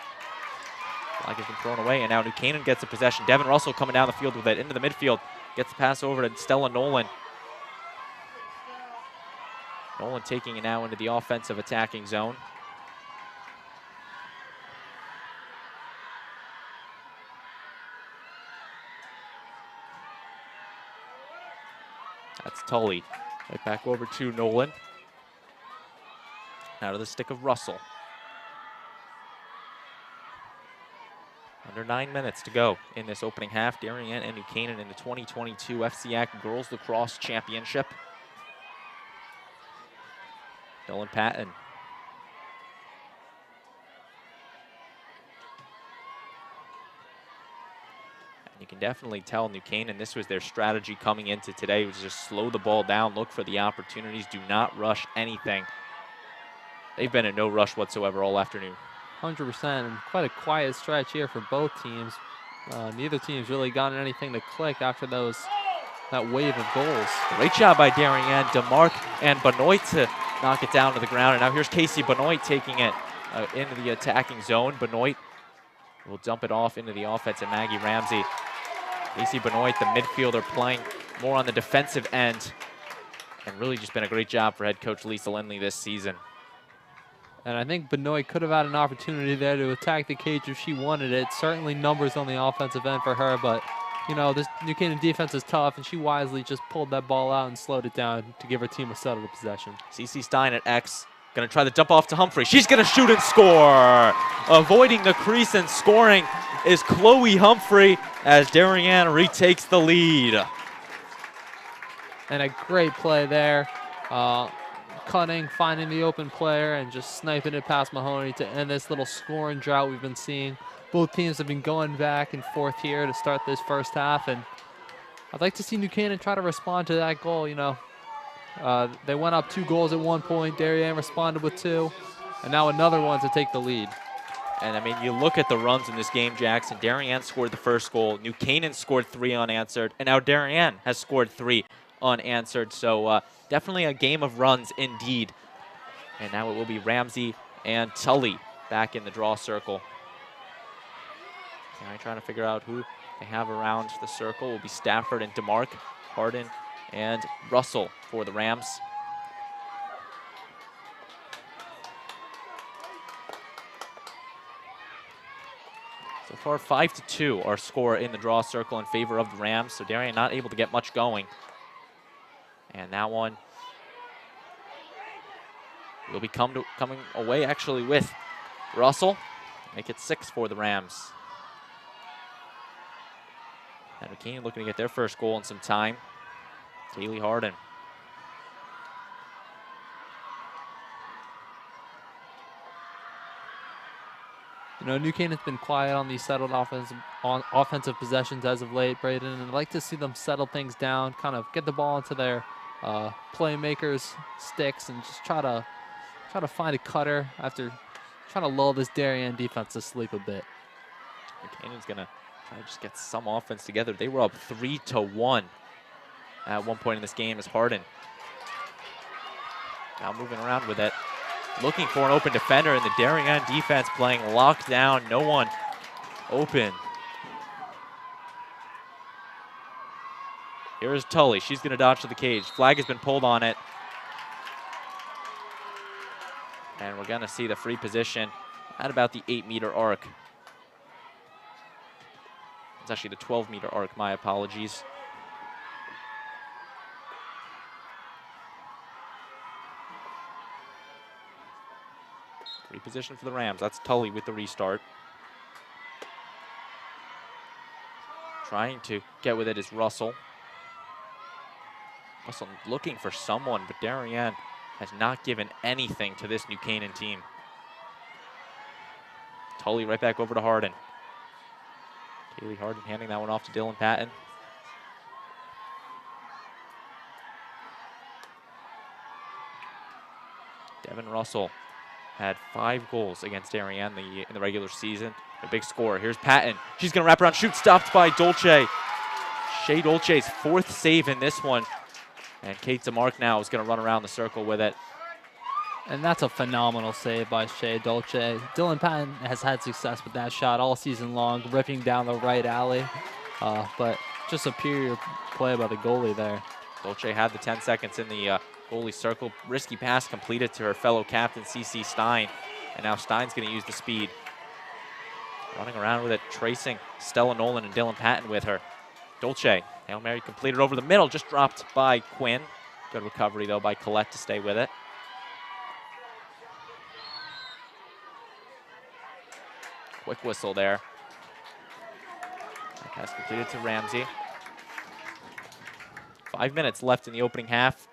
D: Flag has been thrown away, and now New Canaan gets the possession. Devin Russell coming down the field with it into the midfield. Gets the pass over to Stella Nolan. Nolan taking it now into the offensive attacking zone. That's Tully. Right back over to Nolan. Now to the stick of Russell. Under 9 minutes to go in this opening half. Darien and New Canaan in the 2022 FCIAC Girls Lacrosse Championship. Dylan Patton. You can definitely tell New Canaan, this was their strategy coming into today, was just slow the ball down, look for the opportunities, do not rush anything. They've been in no rush whatsoever all afternoon.
E: 100%, and quite a quiet stretch here for both teams. Neither team's really gotten anything to click after that wave of goals.
D: Great job by Darien, DeMarc, and Benoit to knock it down to the ground. And now here's Casey Benoit taking it into the attacking zone. Benoit will dump it off into the offense, and Maggie Ramsey. Casey Benoit, the midfielder, playing more on the defensive end, and really just been a great job for head coach Lisa Lindley this season.
E: And I think Benoit could have had an opportunity there to attack the cage if she wanted it. Certainly numbers on the offensive end for her, but you know, this New Canaan defense is tough, and she wisely just pulled that ball out and slowed it down to give her team a settled possession.
D: CC Stein at X, gonna try to dump off to Humphrey. She's gonna shoot and score. Avoiding the crease and scoring is Chloe Humphrey as Darien retakes the lead.
E: And a great play there. Cutting, finding the open player, and just sniping it past Mahoney to end this little scoring drought we've been seeing. Both teams have been going back and forth here to start this first half, and I'd like to see New Canaan try to respond to that goal. You know, they went up 2 goals at one point. Darien responded with 2, and now another one to take the lead.
D: And I mean, you look at the runs in this game, Jackson. Darien scored the first goal. New Canaan scored 3 unanswered, and now Darien has scored 3 unanswered. So definitely a game of runs indeed. And now it will be Ramsey and Tully back in the draw circle. Now trying to figure out who they have around the circle. Will be Stafford and DeMarc, Harden and Russell for the Rams. So far, 5-2 our score in the draw circle in favor of the Rams. So Darien not able to get much going. And that one will be coming away actually with Russell. Make it 6 for the Rams. And McKean looking to get their first goal in some time. Kaylee Harden.
E: You know, New Canaan's been quiet on these settled offensive possessions as of late, Braden, and I'd like to see them settle things down, kind of get the ball into their playmakers' sticks, and just try to find a cutter after trying to lull this Darien defense to sleep a bit.
D: Canaan's gonna try to just get some offense together. They were up 3-1 at one point in this game as Harden now moving around with it, looking for an open defender, and the Darien defense playing locked down. No one open. Here's Tully. She's going to dodge to the cage. Flag has been pulled on it. And we're going to see the free position at about the 8-meter arc. It's actually the 12-meter arc. My apologies. Free position for the Rams. That's Tully with the restart. Trying to get with it is Russell. Russell looking for someone, but Darien has not given anything to this New Canaan team. Tully right back over to Harden. Kaylee Harden handing that one off to Dylan Patton. Devin Russell had 5 goals against Darien in the regular season. A big score. Here's Patton. She's going to wrap around, shoot, stopped by Dolce. Shea Dolce's 4th save in this one. And Kate DeMark now is going to run around the circle with it.
E: And that's a phenomenal save by Shea Dolce. Dylan Patton has had success with that shot all season long, ripping down the right alley. But just superior play by the goalie there.
D: Dolce had the 10 seconds in the goalie circle. Risky pass completed to her fellow captain, CC Stein. And now Stein's going to use the speed. Running around with it, tracing Stella Nolan and Dylan Patton with her. Dolce, Hail Mary completed over the middle, just dropped by Quinn. Good recovery, though, by Collette to stay with it. Quick whistle there. That pass completed to Ramsey. 5 minutes left in the opening half.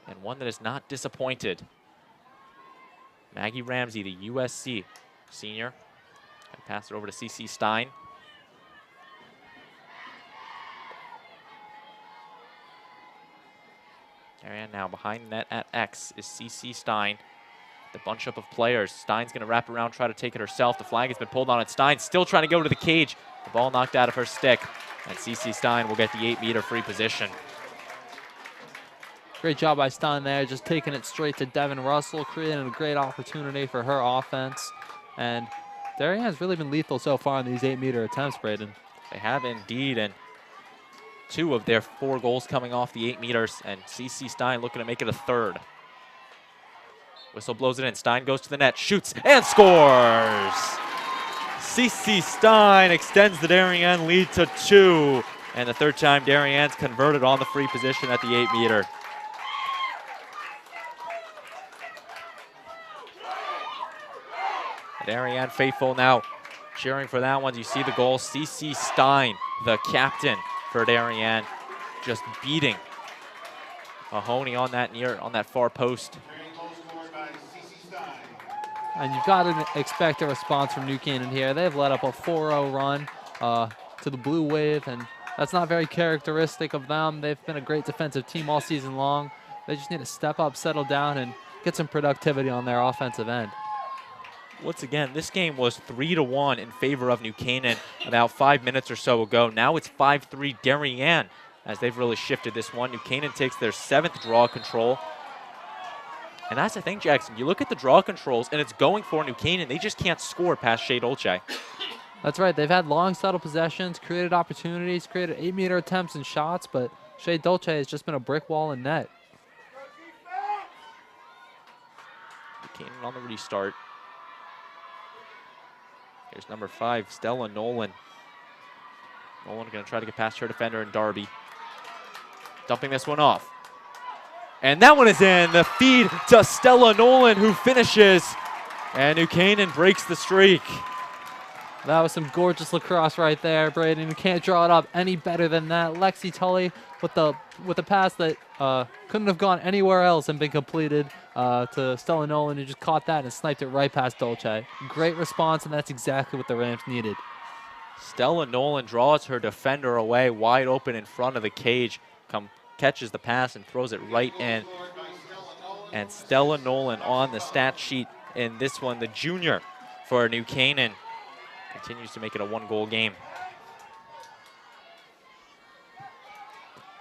D: And one that is not disappointed. Maggie Ramsey, the USC senior. Gonna pass it over to CC Stein. Darien now behind net at X is CC Stein. The bunch up of players. Stein's going to wrap around, try to take it herself. The flag has been pulled on it. Stein still trying to go to the cage. The ball knocked out of her stick. And CC Stein will get the 8-meter free position.
E: Great job by Stein there, just taking it straight to Devin Russell, creating a great opportunity for her offense. And Darien has really been lethal so far in these 8-meter attempts, Braden.
D: They have indeed, and 2 of their 4 goals coming off the 8 meters, and CC Stein looking to make it a 3rd. Whistle blows it in. Stein goes to the net, shoots, and scores! CC Stein extends the Darien lead to 2, and the 3rd time Darien's converted on the free position at the 8-meter. Darien faithful now cheering for that one. You see the goal. CC Stein, the captain for Darien, just beating Mahoney on that far post.
E: And you've got to expect a response from New Canaan here. They've let up a 4-0 run to the Blue Wave, and that's not very characteristic of them. They've been a great defensive team all season long. They just need to step up, settle down, and get some productivity on their offensive end.
D: Once again, this game was 3-1 in favor of New Canaan about 5 minutes or so ago. Now it's 5-3 Darien as they've really shifted this one. New Canaan takes their 7th draw control. And that's the thing, Jackson. You look at the draw controls, and it's going for New Canaan. They just can't score past Shea Dolce.
E: That's right. They've had long, subtle possessions, created opportunities, created 8-meter attempts and shots, but Shea Dolce has just been a brick wall in net.
D: New Canaan on the restart. Here's number 5, Stella Nolan. Nolan going to try to get past her defender in Darby. Dumping this one off. And that one is in. The feed to Stella Nolan, who finishes. And New Canaan breaks the streak.
E: That was some gorgeous lacrosse right there, Braden. You can't draw it up any better than that. Lexi Tully with the pass that couldn't have gone anywhere else and been completed to Stella Nolan, who just caught that and sniped it right past Dolce. Great response, and that's exactly what the Rams needed.
D: Stella Nolan draws her defender away wide open in front of the cage, catches the pass and throws it right in. And Stella Nolan on the stat sheet in this one, the junior for New Canaan, continues to make it a one-goal game.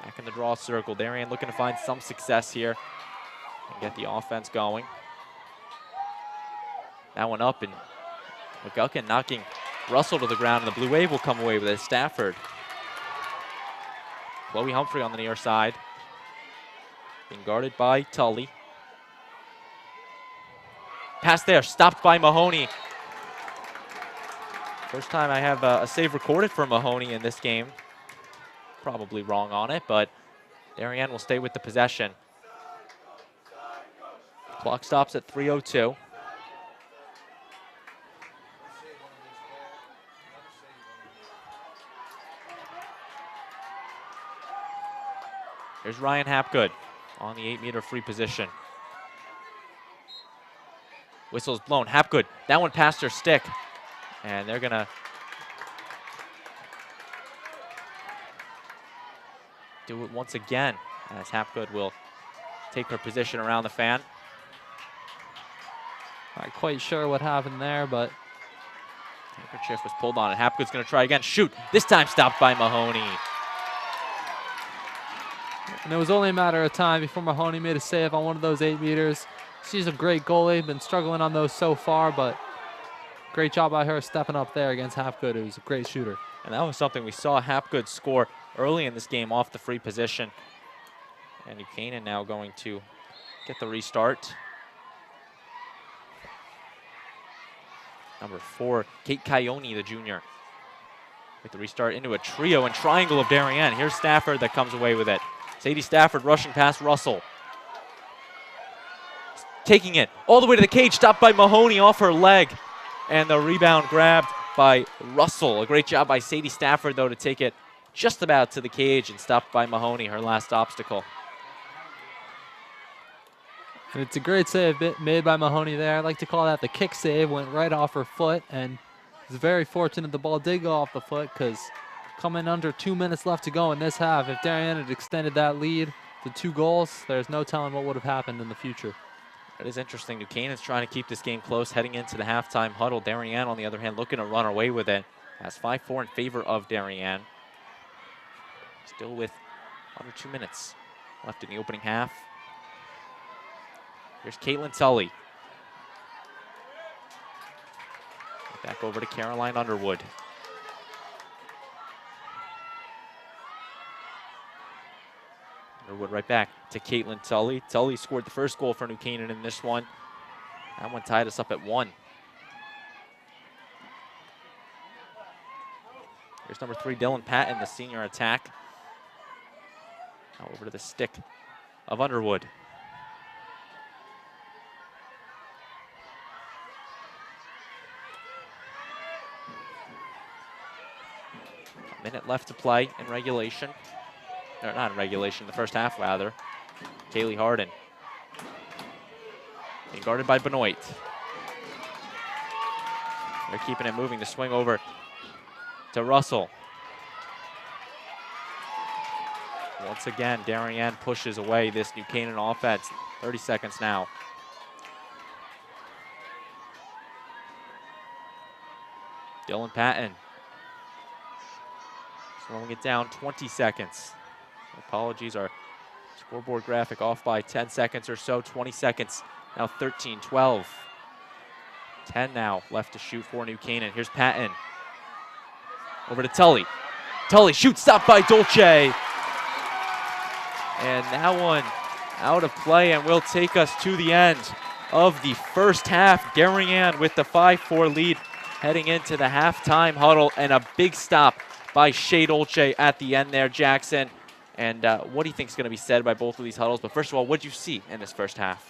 D: Back in the draw circle, Darien looking to find some success here and get the offense going. That one up, and McGuckin knocking Russell to the ground, and the Blue Wave will come away with it. Stafford. Chloe Humphrey on the near side, being guarded by Tully. Pass there, stopped by Mahoney. First time I have a save recorded for Mahoney in this game. Probably wrong on it, but Darien will stay with the possession. Clock stops at 3:02. Here's Ryan Hapgood on the 8-meter free position. Whistle's blown. Hapgood, that one past her stick. And they're going to do it once again, as Hapgood will take her position around the fan.
E: Not quite sure what happened there, but
D: handkerchief was pulled on it. Hapgood's going to try again. Shoot. This time stopped by Mahoney.
E: and it was only a matter of time before Mahoney made a save on one of those 8 meters. She's a great goalie, been struggling on those so far, but great job by her stepping up there against Hapgood, who's a great shooter.
D: And that was something we saw Hapgood score early in this game off the free position. And Canaan now going to get the restart. Number 4, Kate Coyone, the junior, with the restart into a trio and triangle of Darien. Here's Stafford that comes away with it. Sadie Stafford rushing past Russell. Taking it all the way to the cage, stopped by Mahoney off her leg. And the rebound grabbed by Russell. A great job by Sadie Stafford, though, to take it just about to the cage and stopped by Mahoney, her last obstacle.
E: And it's a great save made by Mahoney there. I like to call that the kick save. Went right off her foot, and it's very fortunate the ball did go off the foot, because coming under 2 minutes left to go in this half, if Darien had extended that lead to 2 goals, there's no telling what would have happened in the future.
D: It is interesting. New Canaan's trying to keep this game close heading into the halftime huddle. Darien, on the other hand, looking to run away with it. Has 5-4 in favor of Darien. Still with under 2 minutes left in the opening half. Here's Caitlin Tully. Back over to Caroline Underwood. Underwood right back to Caitlin Tully. Tully scored the first goal for New Canaan in this one. That one tied us up at 1. Here's number 3, Dylan Patton, the senior attack. Now over to the stick of Underwood. A minute left to play in regulation. Or not in regulation, the first half rather. Kaylee Harden. Being guarded by Benoit. They're keeping it moving. The swing over to Russell. Once again, Darien pushes away this New Canaan offense. 30 seconds now. Dylan Patton. Slowing it down, 20 seconds. Apologies, our scoreboard graphic off by 10 seconds or so. 20 seconds, now 13, 12. 10 now left to shoot for New Canaan. Here's Patton. Over to Tully. Tully shoots, stopped by Dolce. And that one out of play and will take us to the end of the first half. Darien with the 5-4 lead heading into the halftime huddle, and a big stop by Shea Dolce at the end there, Jackson. And what do you think is going to be said by both of these huddles? But first of all, what did you see in this first half?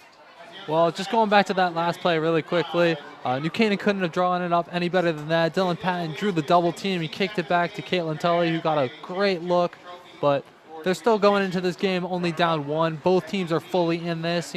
E: Well, just going back to that last play really quickly, New Canaan couldn't have drawn it up any better than that. Dylan Patton drew the double team. He kicked it back to Caitlin Tully, who got a great look, but they're still going into this game only down 1. Both teams are fully in this.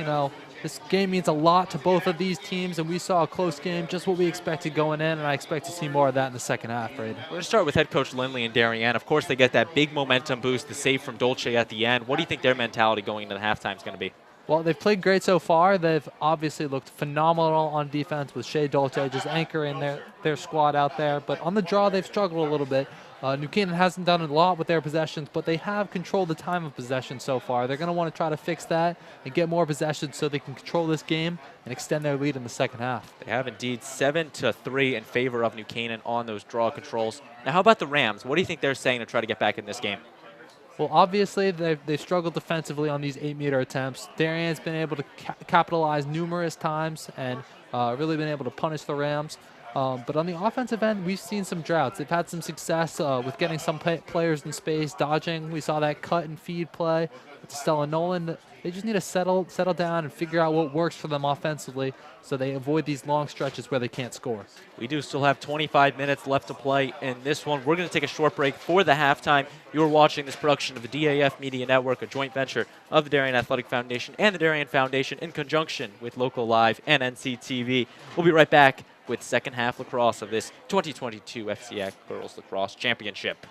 E: This game means a lot to both of these teams, and we saw a close game, just what we expected going in, and I expect to see more of that in the second half, Braden.
D: We're going to start with head coach Lindley and Darien. Of course, they get that big momentum boost, the save from Dolce at the end. What do you think their mentality going into the halftime is going to be?
E: Well, they've played great so far. They've obviously looked phenomenal on defense with Shea Dolce just anchoring their squad out there. But on the draw, they've struggled a little bit. New Canaan hasn't done a lot with their possessions, but they have controlled the time of possession so far. They're going to want to try to fix that and get more possessions so they can control this game and extend their lead in the second half.
D: They have indeed 7-3 in favor of New Canaan on those draw controls. Now, how about the Rams? What do you think they're saying to try to get back in this game?
E: Well, obviously, they've struggled defensively on these 8-meter attempts. Darien's been able to capitalize numerous times and really been able to punish the Rams. But on the offensive end, we've seen some droughts. They've had some success with getting some players in space, dodging. We saw that cut and feed play with Stella Nolan. They just need to settle down and figure out what works for them offensively so they avoid these long stretches where they can't score.
D: We do still have 25 minutes left to play in this one. We're going to take a short break for the halftime. You're watching this production of the DAF Media Network, a joint venture of the Darien Athletic Foundation and the Darien Foundation in conjunction with Local Live and NCTV. We'll be right back with second half lacrosse of this 2022 FCIAC Girls Lacrosse Championship.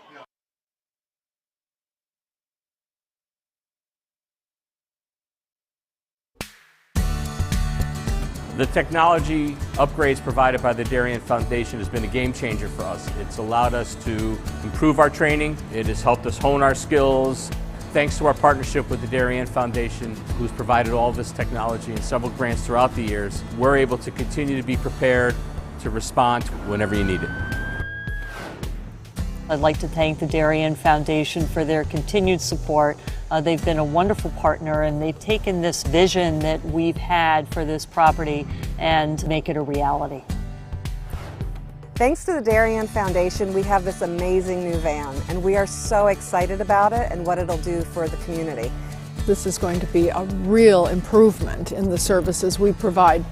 G: The technology upgrades provided by the Darien Foundation has been a game changer for us. It's allowed us to improve our training. It has helped us hone our skills. Thanks to our partnership with the Darien Foundation, who's provided all this technology and several grants throughout the years, we're able to continue to be prepared to respond whenever you need it.
H: I'd like to thank the Darien Foundation for their continued support. They've been a wonderful partner, and they've taken this vision that we've had for this property and make it a reality.
I: Thanks to the Darien Foundation, we have this amazing new van, and we are so excited about it and what it'll do for the community.
J: This is going to be a real improvement in the services we provide.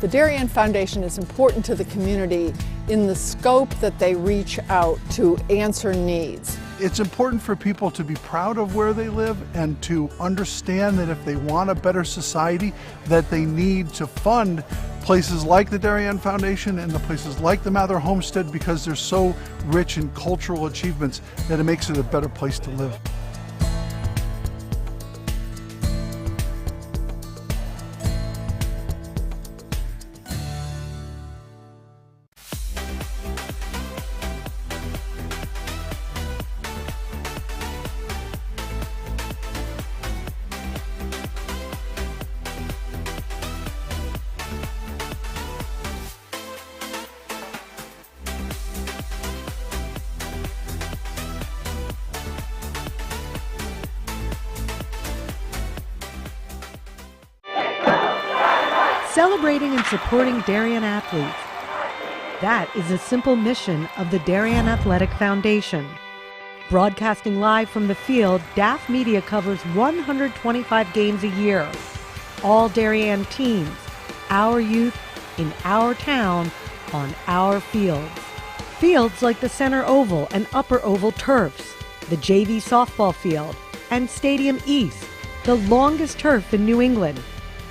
J: The Darien Foundation is important to the community in the scope that they reach out to answer needs.
K: It's important for people to be proud of where they live and to understand that if they want a better society, that they need to fund places like the Darien Foundation and the places like the Mather Homestead, because they're so rich in cultural achievements that it makes it a better place to live.
L: Celebrating and supporting Darien athletes. That is a simple mission of the Darien Athletic Foundation. Broadcasting live from the field, DAF Media covers 125 games a year. All Darien teams, our youth, in our town, on our fields. Fields like the Center Oval and Upper Oval turfs, the JV softball field, and Stadium East, the longest turf in New England.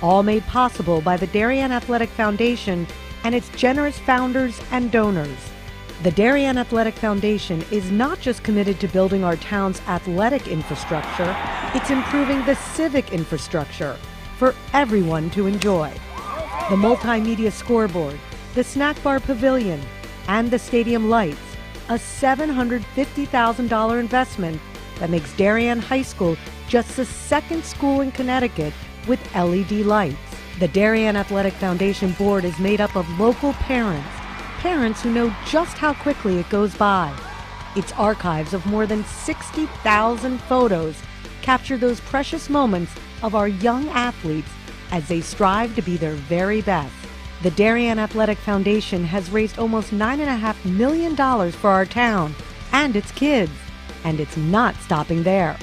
L: All made possible by the Darien Athletic Foundation and its generous founders and donors. The Darien Athletic Foundation is not just committed to building our town's athletic infrastructure, it's improving the civic infrastructure for everyone to enjoy. The multimedia scoreboard, the snack bar pavilion, and the stadium lights, a $750,000 investment that makes Darien High School just the second school in Connecticut with LED lights. The Darien Athletic Foundation board is made up of local parents who know just how quickly it goes by. Its archives of more than 60,000 photos capture those precious moments of our young athletes as they strive to be their very best. The Darien Athletic Foundation has raised almost $9.5 million for our town and its kids, and it's not stopping there.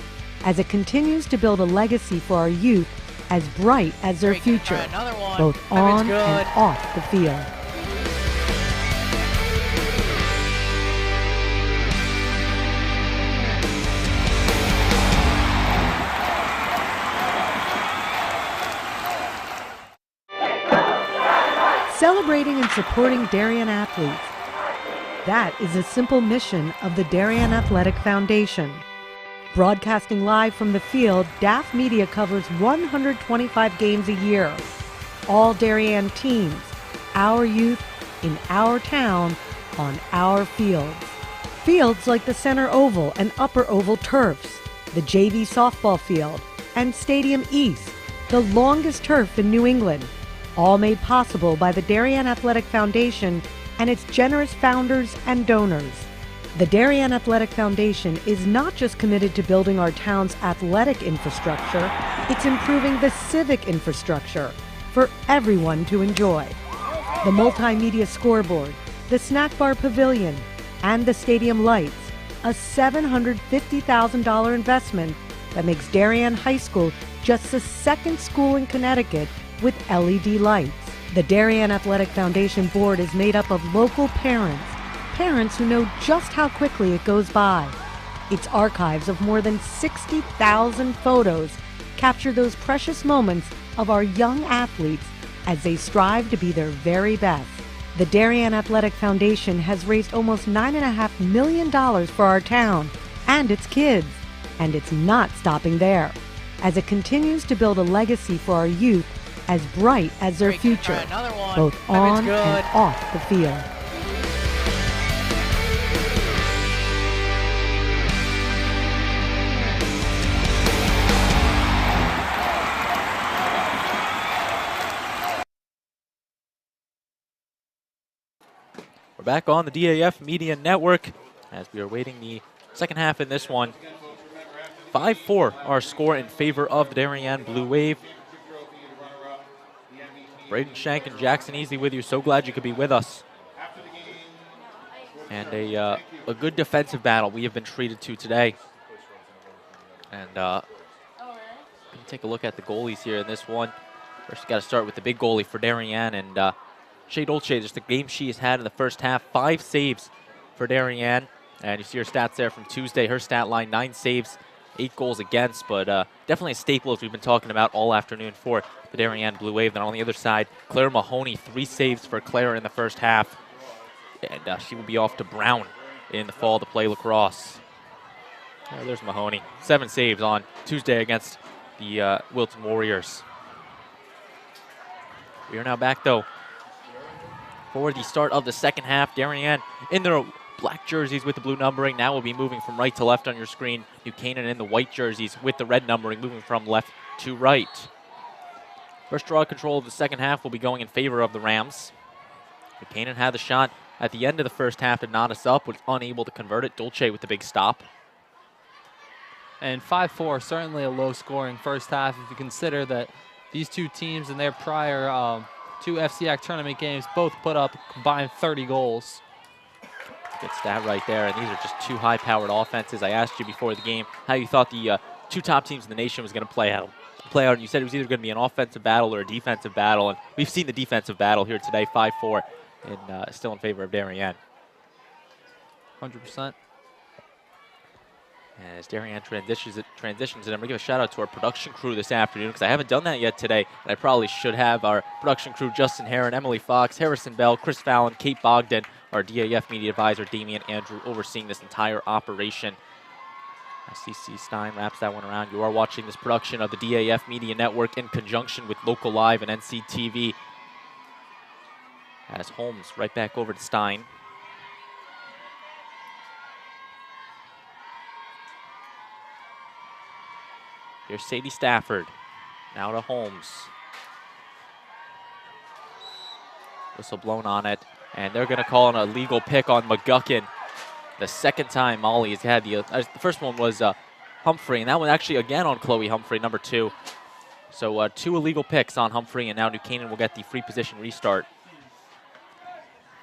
L: As it continues to build a legacy for our youth, as bright as their future, both on and off the field. Celebrating and supporting Darien athletes. That is a simple mission of the Darien Athletic Foundation. Broadcasting live from the field, DAF Media covers 125 games a year. All Darien teams, our youth, in our town, on our fields. Fields like the Center Oval and Upper Oval turfs, the JV softball field, and Stadium East, the longest turf in New England. All made possible by the Darien Athletic Foundation and its generous founders and donors. The Darien Athletic Foundation is not just committed to building our town's athletic infrastructure, it's improving the civic infrastructure for everyone to enjoy. The multimedia scoreboard, the snack bar pavilion, and the stadium lights, a $750,000 investment that makes Darien High School just the second school in Connecticut with LED lights. The Darien Athletic Foundation board is made up of local parents who know just how quickly it goes by. Its archives of more than 60,000 photos capture those precious moments of our young athletes as they strive to be their very best. The Darien Athletic Foundation has raised almost $9.5 million for our town and its kids, and it's not stopping there, as it continues to build a legacy for our youth as bright as their future, both on and off the field.
D: We're back on the DAF Media Network as we are waiting the second half in this one. 5-4 our score in favor of the Darien Blue Wave. Braden Shank and Jackson Easley with you. So glad you could be with us. And a good defensive battle we have been treated to today. And going to take a look at the goalies here in this one. First, got to start with the big goalie for Darien, and Shea Dolce, just the game she has had in the first half. 5 saves for Darien. And you see her stats there from Tuesday. Her stat line, 9 saves, 8 goals against, but definitely a staple as we've been talking about all afternoon for the Darien Blue Wave. Then on the other side, Claire Mahoney, 3 saves for Claire in the first half. And she will be off to Brown in the fall to play lacrosse. There's Mahoney. 7 saves on Tuesday against the Wilton Warriors. We are now back, though, for the start of the second half. Darien in their black jerseys with the blue numbering. Now we'll be moving from right to left on your screen. New Canaan in the white jerseys with the red numbering, moving from left to right. First draw control of the second half will be going in favor of the Rams. New Canaan had the shot at the end of the first half to knot us up, was unable to convert it. Dolce with the big stop.
E: And 5-4, certainly a low-scoring first half if you consider that these two teams in their prior 2 FCIAC tournament games both put up combined 30 goals.
D: Good stat right there, and these are just 2 high-powered offenses. I asked you before the game how you thought the 2 top teams in the nation was going to play out, and you said it was either going to be an offensive battle or a defensive battle, and we've seen the defensive battle here today, 5-4, and still in favor of Darien.
E: 100%.
D: As Darien transitions, and I'm going to give a shout-out to our production crew this afternoon, because I haven't done that yet today, and I probably should have. Our production crew, Justin Herron, Emily Fox, Harrison Bell, Chris Fallon, Kate Bogdan, our DAF media advisor, Damian Andrew, overseeing this entire operation. CC Stein wraps that one around. You are watching this production of the DAF Media Network in conjunction with Local Live and NCTV. As Holmes right back over to Stein. Here's Sadie Stafford. Now to Holmes. Whistle blown on it. And they're going to call an illegal pick on McGuckin. The second time Molly has had the first one was Humphrey, and that one actually again on Chloe Humphrey, number 2. So 2 illegal picks on Humphrey, and now New Canaan will get the free position restart.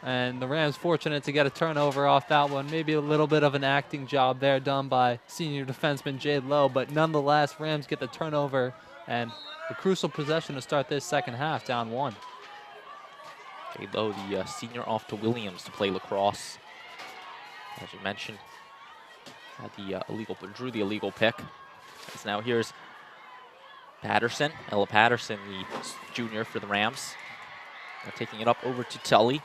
E: And the Rams fortunate to get a turnover off that one. Maybe a little bit of an acting job there done by senior defenseman Jade Lowe, but nonetheless, Rams get the turnover and the crucial possession to start this second half, down 1.
D: Jade Lowe, the senior, off to Williams to play lacrosse. As you mentioned, had the drew the illegal pick. As now here's Patterson, Ella Patterson, the junior for the Rams. Now taking it up over to Tully.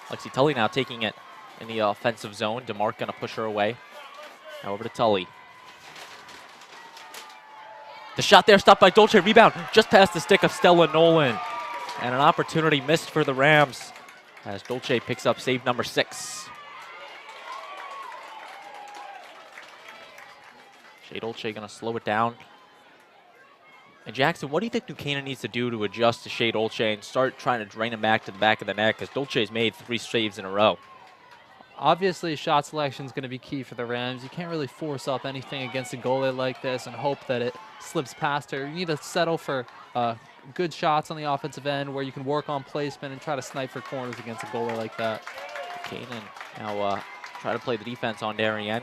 D: Lexi Tully now taking it in the offensive zone. DeMarc gonna push her away. Now over to Tully. The shot there stopped by Dolce. Rebound just past the stick of Stella Nolan. And an opportunity missed for the Rams as Dolce picks up save number 6. Shea Dolce gonna slow it down. And Jackson, what do you think New Canaan needs to do to adjust to Shea Dolce and start trying to drain him back to the back of the net? Because Dolce's made 3 saves in a row.
E: Obviously, shot selection is going to be key for the Rams. You can't really force up anything against a goalie like this and hope that it slips past her. You need to settle for good shots on the offensive end where you can work on placement and try to snipe for corners against a goalie like that.
D: Canaan now try to play the defense on Darien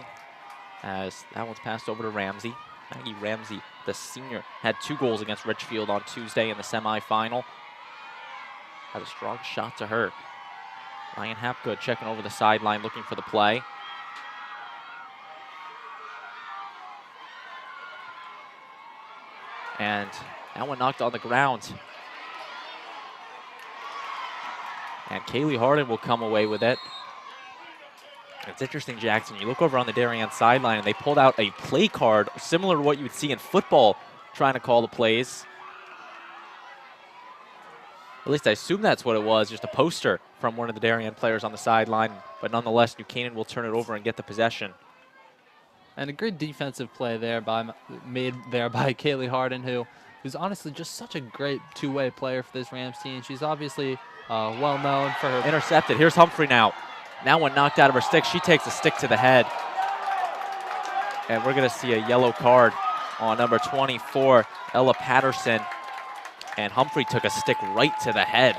D: as that one's passed over to Ramsey. Maggie Ramsey, the senior, had 2 goals against Richfield on Tuesday in the semifinal. Had a strong shot to her. Ryan Hapgood checking over the sideline looking for the play. And that one knocked on the ground. And Kaylee Harden will come away with it. It's interesting, Jackson, you look over on the Darien sideline and they pulled out a play card similar to what you would see in football trying to call the plays. At least I assume that's what it was, just a poster from one of the Darien players on the sideline. But nonetheless, New Canaan will turn it over and get the possession.
E: And a great defensive play there made by Kaylee Harden, who's honestly just such a great two-way player for this Rams team. She's obviously well known for her.
D: Intercepted. Here's Humphrey now. Now one knocked out of her stick. She takes a stick to the head. And we're going to see a yellow card on number 24, Ella Patterson. And Humphrey took a stick right to the head.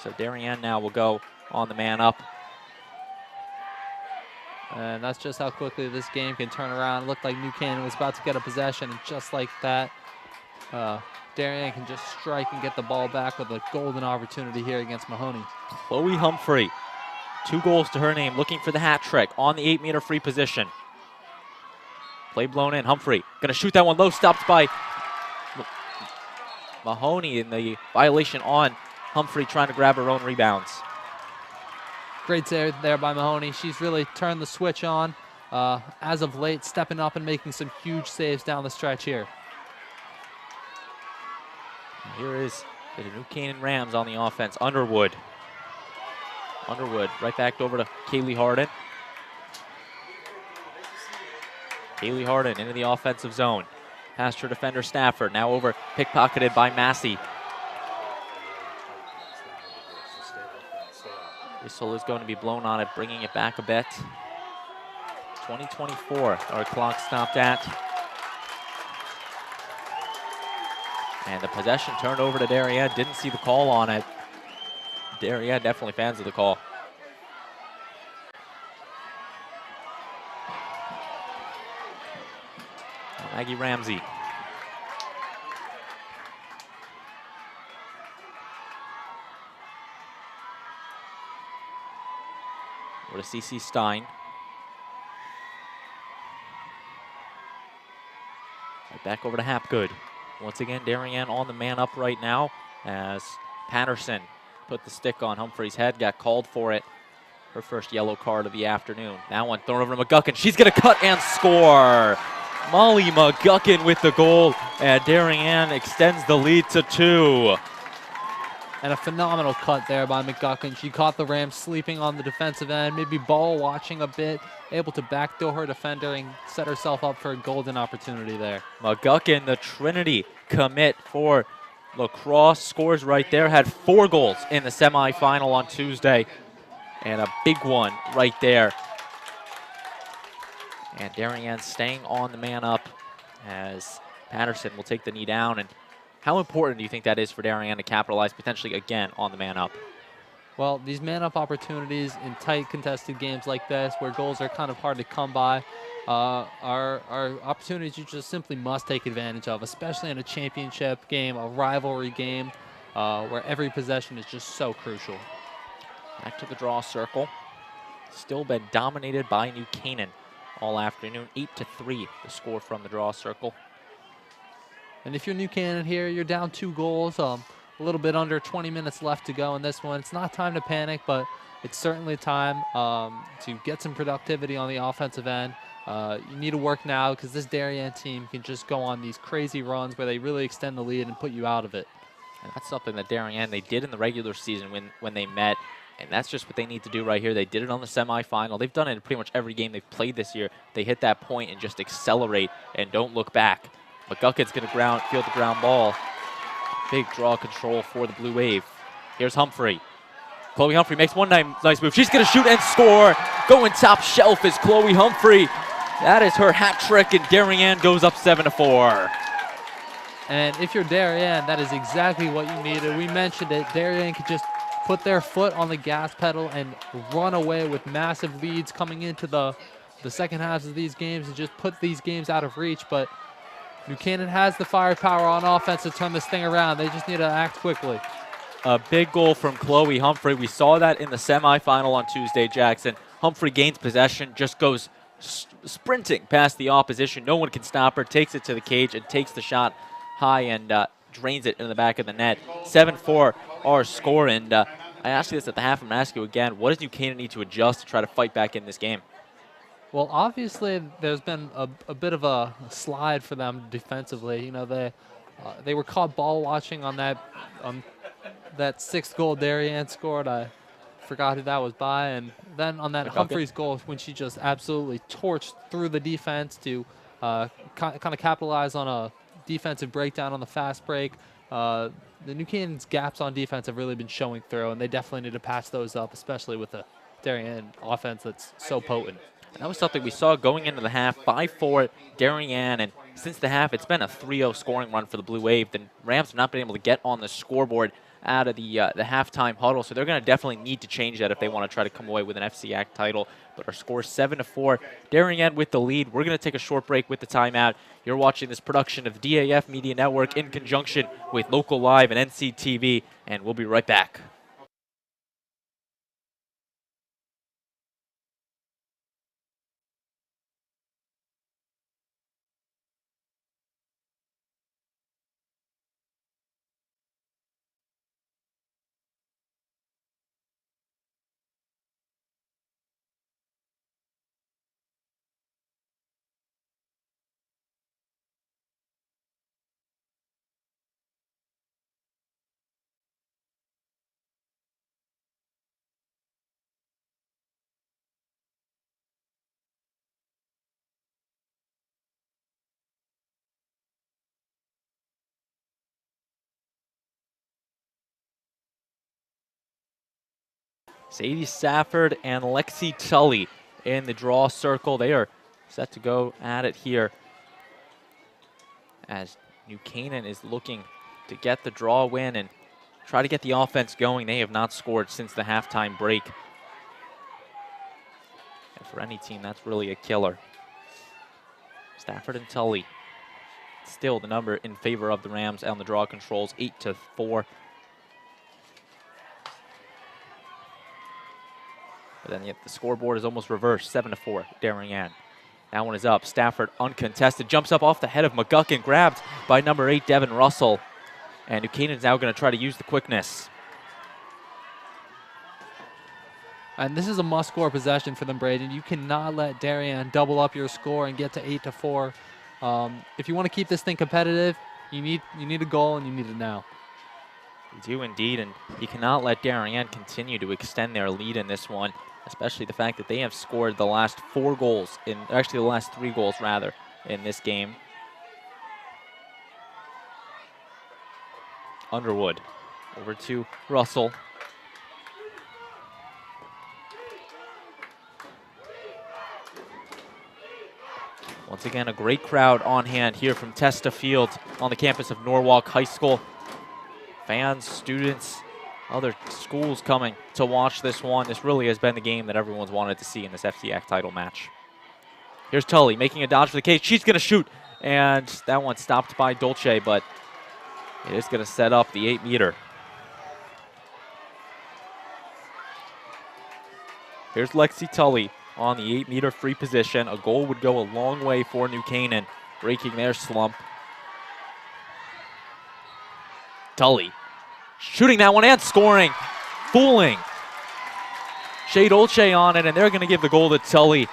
D: So Darien now will go on the man up.
E: And that's just how quickly this game can turn around. It looked like New Canaan was about to get a possession, and just like that, Darien can just strike and get the ball back with a golden opportunity here against Mahoney.
D: Chloe Humphrey, 2 goals to her name, looking for the hat trick on the 8-meter free position. Play blown in. Humphrey gonna shoot that one low, stopped by Mahoney in the violation on Humphrey trying to grab her own rebounds.
E: Great save there by Mahoney. She's really turned the switch on as of late, stepping up and making some huge saves down the stretch here.
D: Here is the New Canaan Rams on the offense. Underwood right back over to Kaylee Harden. Kaylee Harden into the offensive zone. Past her defender Stafford. Now over, pickpocketed by Massey. Whistle is going to be blown on it, bringing it back a bit. 20:24, our clock stopped at. And the possession turned over to Darien. Didn't see the call on it. Darien definitely fans of the call. Maggie Ramsey. Over to CC Stein. Right back over to Hapgood. Once again, Darien on the man up right now as Patterson put the stick on Humphrey's head, got called for it. Her first yellow card of the afternoon. Now one thrown over to McGuckin. She's going to cut and score. Molly McGuckin with the goal, and Darien extends the lead to 2.
E: And a phenomenal cut there by McGuckin. She caught the Rams sleeping on the defensive end, maybe ball watching a bit, able to backdoor her defender and set herself up for a golden opportunity there.
D: McGuckin, the Trinity commit for lacrosse, scores right there. Had 4 goals in the semifinal on Tuesday, and a big one right there. And Darien staying on the man up as Patterson will take the knee down, and How important do you think that is for Darien to capitalize potentially again on the man up?
E: Well, these man-up opportunities in tight contested games like this, where goals are kind of hard to come by, are opportunities you just simply must take advantage of, especially in a championship game, a rivalry game, where every possession is just so crucial.
D: Back to the draw circle. Still been dominated by New Canaan all afternoon. 8-3, the score from the draw circle.
E: And if you're New Canaan here, you're down 2 goals, a little bit under 20 minutes left to go in this one. It's not time to panic, but it's certainly time to get some productivity on the offensive end. You need to work now because this Darien team can just go on these crazy runs where they really extend the lead and put you out of it.
D: And that's something that Darien, they did in the regular season when they met, and that's just what they need to do right here. They did it on the semifinal. They've done it in pretty much every game they've played this year. They hit that point and just accelerate and don't look back. McGuckin's going to field the ground ball. Big draw control for the Blue Wave. Here's Humphrey. Chloe Humphrey makes one nice move. She's going to shoot and score. Going top shelf is Chloe Humphrey. That is her hat trick, and Darien goes up 7-4.
E: And if you're Darien, that is exactly what you needed. We mentioned it. Darien could just put their foot on the gas pedal and run away with massive leads coming into the second halves of these games and just put these games out of reach. But New Canaan has the firepower on offense to turn this thing around. They just need to act quickly.
D: A big goal from Chloe Humphrey. We saw that in the semifinal on Tuesday, Jackson. Humphrey gains possession, just goes sprinting past the opposition. No one can stop her, takes it to the cage, and takes the shot high and drains it in the back of the net. 7-4 our score, and I asked you this at the half. I'm going to ask you again. What does New Canaan need to adjust to try to fight back in this game?
E: Well, obviously, there's been a bit of a slide for them defensively. You know, they were caught ball watching on that 6th goal Darien scored. I forgot who that was by. And then on that Humphreys goal, when she just absolutely torched through the defense to kind of capitalize on a defensive breakdown on the fast break. The New Canaan's gaps on defense have really been showing through, and they definitely need to patch those up, especially with the Darien offense that's so potent.
D: And that was something we saw going into the half. 5-4 Darien, and since the half, it's been a 3-0 scoring run for the Blue Wave. The Rams have not been able to get on the scoreboard out of the halftime huddle, so they're going to definitely need to change that if they want to try to come away with an FCIAC title. But our score is 7-4. Darien with the lead. We're going to take a short break with the timeout. You're watching this production of the DAF Media Network in conjunction with Local Live and NCTV, and we'll be right back. Sadie Safford and Lexi Tully in the draw circle. They are set to go at it here as New Canaan is looking to get the draw win and try to get the offense going. They have not scored since the halftime break. And for any team, that's really a killer. Stafford and Tully still the number in favor of the Rams on the draw controls, 8-4. But then the scoreboard is almost reversed, 7-4, Darien. That one is up. Stafford uncontested, jumps up off the head of McGuckin, grabbed by number 8, Devin Russell. And New Canaan's now going to try to use the quickness.
E: And this is a must-score possession for them, Braden. You cannot let Darien double up your score and get to 8-4. If you want to keep this thing competitive, you need a goal, and you need it now.
D: You do indeed, and you cannot let Darien continue to extend their lead in this one, especially the fact that they have scored the last 4 goals, actually the last 3 goals rather, in this game. Underwood over to Russell. Once again, a great crowd on hand here from Testa Field on the campus of Norwalk High School. Fans, students, other schools coming to watch this one. This really has been the game that everyone's wanted to see in this FCIAC title match. Here's Tully making a dodge for the cage. She's going to shoot, and that one stopped by Dolce, but it is going to set up the 8-meter. Here's Lexi Tully on the 8-meter free position. A goal would go a long way for New Canaan, breaking their slump. Tully shooting that one and scoring, fooling Shea Dolce on it, and they're going to give the goal to Tully.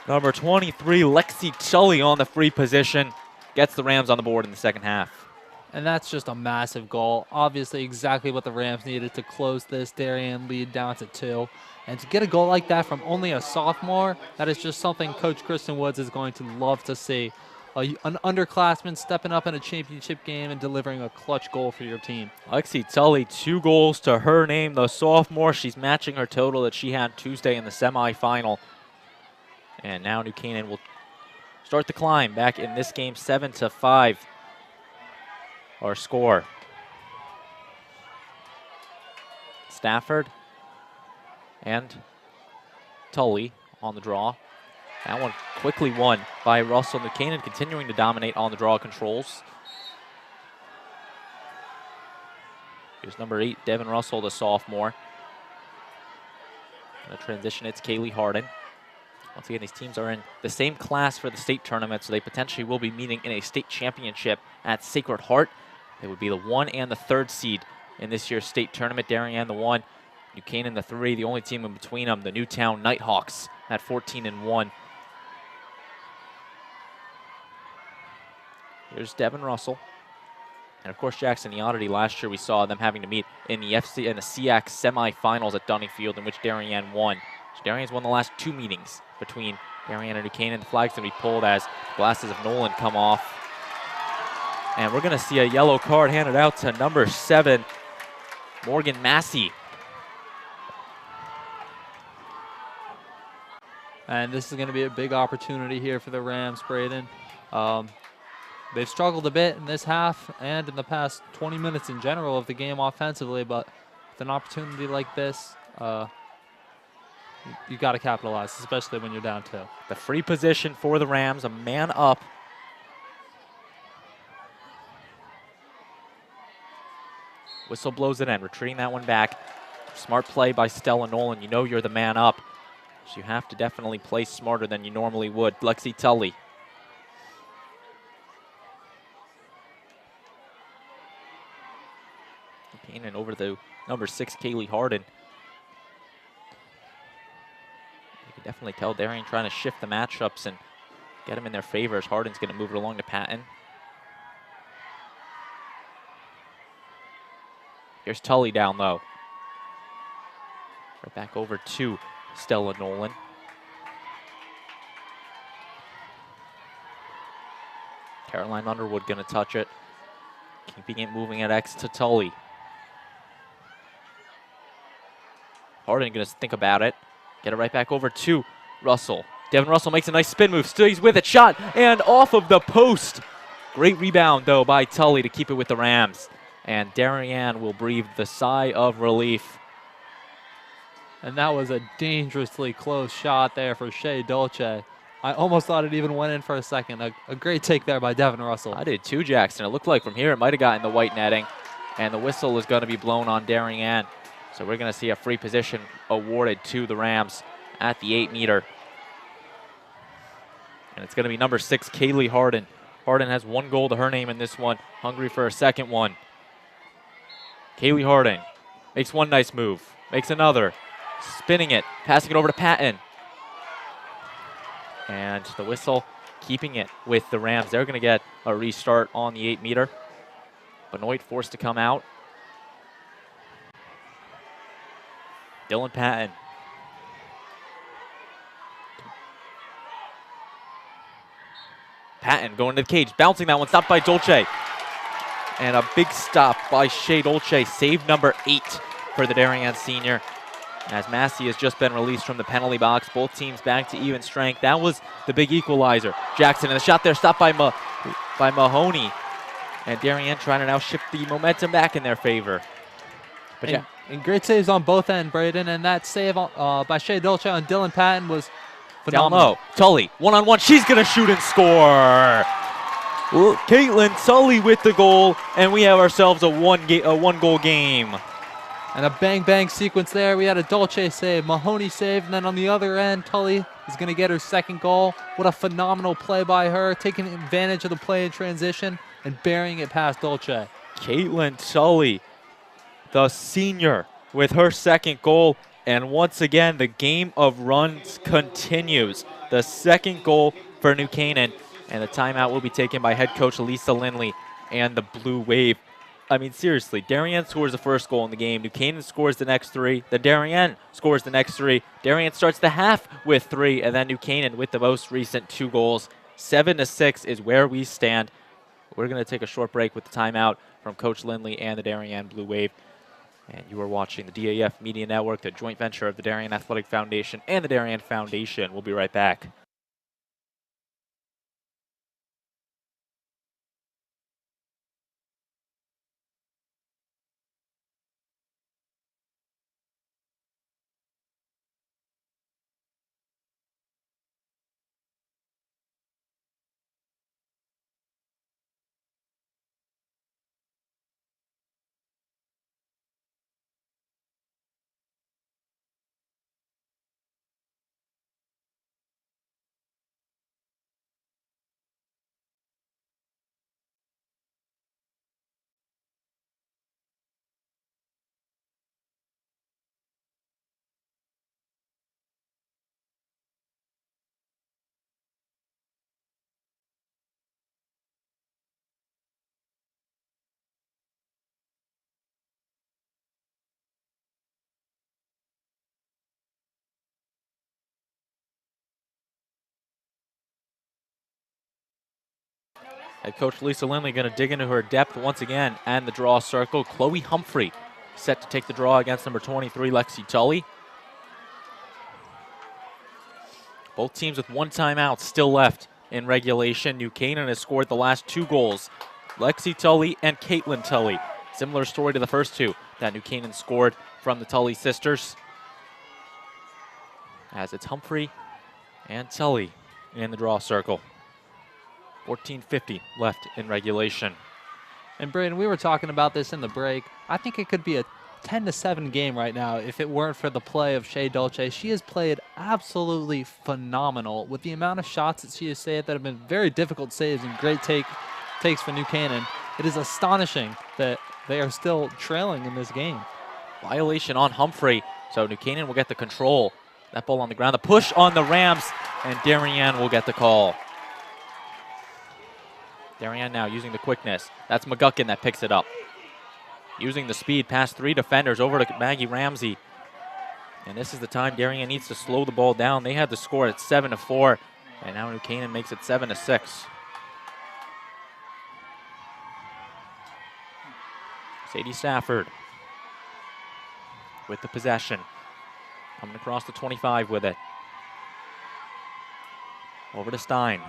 D: Number 23, Lexi Tully on the free position, gets the Rams on the board in the second half.
E: And that's just a massive goal. Obviously exactly what the Rams needed to close this Darien lead down to 2. And to get a goal like that from only a sophomore, that is just something Coach Kristen Woods is going to love to see. An underclassman stepping up in a championship game and delivering a clutch goal for your team.
D: Lexi Tully, 2 goals to her name, the sophomore. She's matching her total that she had Tuesday in the semifinal. And now New Canaan will start the climb back in this game, 7-5. Our score. Stafford and Tully on the draw. That one quickly won by Russell. New Canaan continuing to dominate on the draw controls. Here's number 8, Devin Russell, the sophomore. Gonna transition, it's Kaylee Harden. Once again, these teams are in the same class for the state tournament, so they potentially will be meeting in a state championship at Sacred Heart. They would be the 1 and the 3rd seed in this year's state tournament. Darien the 1, New Canaan the 3. The only team in between them, the Newtown Nighthawks at 14-1. Here's Devin Russell. And of course, Jackson, the oddity, last year we saw them having to meet in the FCIAC semifinals at Dueling Field, in which Darien won. So Darien's won the last 2 meetings between Darien and New Canaan. The flag's going to be pulled as glasses of Nolan come off. And we're going to see a yellow card handed out to number 7, Morgan Massey.
E: And this is going to be a big opportunity here for the Rams, Braden. They've struggled a bit in this half and in the past 20 minutes in general of the game offensively, but with an opportunity like this, you got to capitalize, especially when you're down 2.
D: The free position for the Rams, a man up. Whistle blows it in, retreating that one back. Smart play by Stella Nolan. You know you're the man up, so you have to definitely play smarter than you normally would. Lexi Tully. Canaan over to number 6, Kaylee Harden. You can definitely tell Darien trying to shift the matchups and get them in their favor as Harden's going to move it along to Patton. Here's Tully down low. Right back over to Stella Nolan. Caroline Underwood going to touch it. Keeping it moving at X to Tully. Harden going to think about it. Get it right back over to Russell. Devin Russell makes a nice spin move. Stays with it. Shot and off of the post. Great rebound, though, by Tully to keep it with the Rams. And Darien will breathe the sigh of relief.
E: And that was a dangerously close shot there for Shea Dolce. I almost thought it even went in for a second. A great take there by Devin Russell.
D: I did too, Jackson. It looked like from here it might have gotten the white netting. And the whistle is going to be blown on Darien. So we're going to see a free position awarded to the Rams at the 8-meter. And it's going to be number 6, Kaylee Harden. Harden has 1 goal to her name in this one. Hungry for a second one. Kaylee Harden makes one nice move. Makes another. Spinning it. Passing it over to Patton. And the whistle keeping it with the Rams. They're going to get a restart on the 8-meter. Benoit forced to come out. Dylan Patton. Patton going to the cage, bouncing that one, stopped by Dolce. And a big stop by Shea Dolce, save number 8 for the Darien senior. as Massey has just been released from the penalty box. Both teams back to even strength. That was the big equalizer. Jackson, and the shot there stopped by Mahoney. And Darien trying to now shift the momentum back in their favor. But yeah.
E: And great saves on both ends, Braden. And that save by Shea Dolce on Dylan Patton was phenomenal.
D: Down low. Tully, one-on-one. She's going to shoot and score. Caitlin Tully with the goal. And we have ourselves a one-goal game.
E: And a bang-bang sequence there. We had a Dolce save, Mahoney save, and then on the other end, Tully is going to get her second goal. What a phenomenal play by her, taking advantage of the play in transition and burying it past Dolce.
D: Caitlin Tully, the senior, with her second goal. And once again, the game of runs continues. The second goal for New Canaan. And the timeout will be taken by head coach Lisa Lindley and the Blue Wave. I mean, seriously, Darien scores the first goal in the game. New Canaan scores the next three. The Darien scores the next three. Darien starts the half with 3, and then New Canaan with the most recent 2 goals. 7-6 is where we stand. We're going to take a short break with the timeout from Coach Lindley and the Darien Blue Wave. And you are watching the DAF Media Network, the joint venture of the Darien Athletic Foundation and the Darien Foundation. We'll be right back. Head coach Lisa Lindley going to dig into her depth once again and the draw circle. Chloe Humphrey set to take the draw against number 23, Lexi Tully. Both teams with 1 timeout still left in regulation. New Canaan has scored the last 2 goals. Lexi Tully and Caitlin Tully. Similar story to the first 2 that New Canaan scored from the Tully sisters. As it's Humphrey and Tully in the draw circle. 14:50 left in regulation.
E: And Braden, we were talking about this in the break. I think it could be a 10-7 game right now if it weren't for the play of Shea Dolce. She has played absolutely phenomenal with the amount of shots that she has saved that have been very difficult saves and great takes for New Canaan. It is astonishing that they are still trailing in this game.
D: Violation on Humphrey, so New Canaan will get the control. That ball on the ground, the push on the Rams, and Darien will get the call. Darien now using the quickness. That's McGuckin that picks it up. Using the speed past 3 defenders over to Maggie Ramsey. And this is the time Darien needs to slow the ball down. They had the score at 7-4, and now New Canaan makes it 7-6. Sadie Stafford with the possession. Coming across the 25 with it. Over to Stein.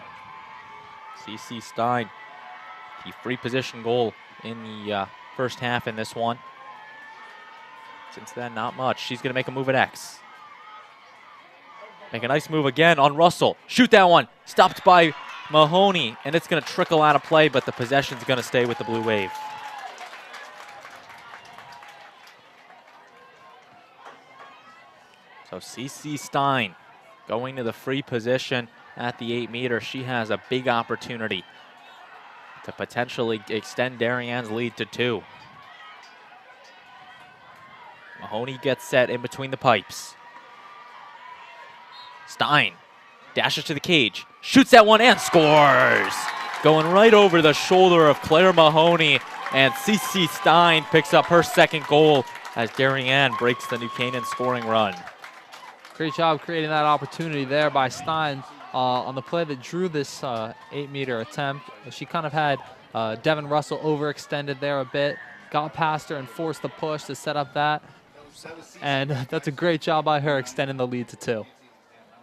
D: CC Stein, the free position goal in the first half in this one. Since then, not much. She's going to make a move at X. Make a nice move again on Russell. Shoot that one. Stopped by Mahoney, and it's going to trickle out of play, but the possession's going to stay with the Blue Wave. So CC Stein going to the free position at the 8-meter. She has a big opportunity to potentially extend Darien's lead to 2. Mahoney gets set in between the pipes. Stein dashes to the cage, shoots that one and scores! Going right over the shoulder of Claire Mahoney, and CC Stein picks up her second goal as Darien breaks the New Canaan scoring run.
E: Great job creating that opportunity there by Stein. On the play that drew this 8-meter attempt, she kind of had Devin Russell overextended there a bit, got past her and forced the push to set up that. And that's a great job by her extending the lead to 2.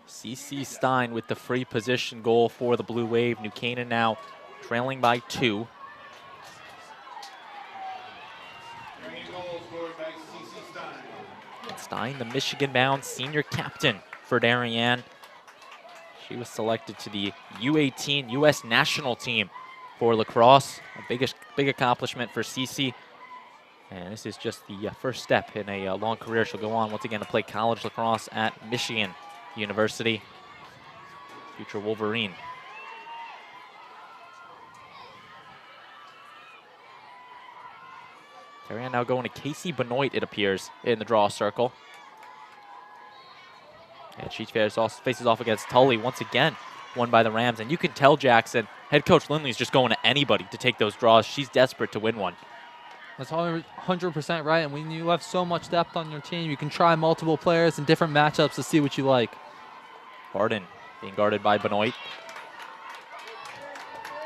D: CC Stein with the free position goal for the Blue Wave. New Canaan now trailing by 2. Stein, the Michigan-bound senior captain for Darien. She was selected to the U18 U.S. national team for lacrosse. A big accomplishment for CC. And this is just the first step in a long career. She'll go on once again to play college lacrosse at Michigan University. Future Wolverine. Darien now going to Casey Benoit, it appears, in the draw circle. And she faces off against Tully once again, won by the Rams. And you can tell, Jackson, head coach Lindley's just going to anybody to take those draws. She's desperate to win one.
E: That's 100% right. And when you have so much depth on your team, you can try multiple players and different matchups to see what you like.
D: Harden being guarded by Benoit.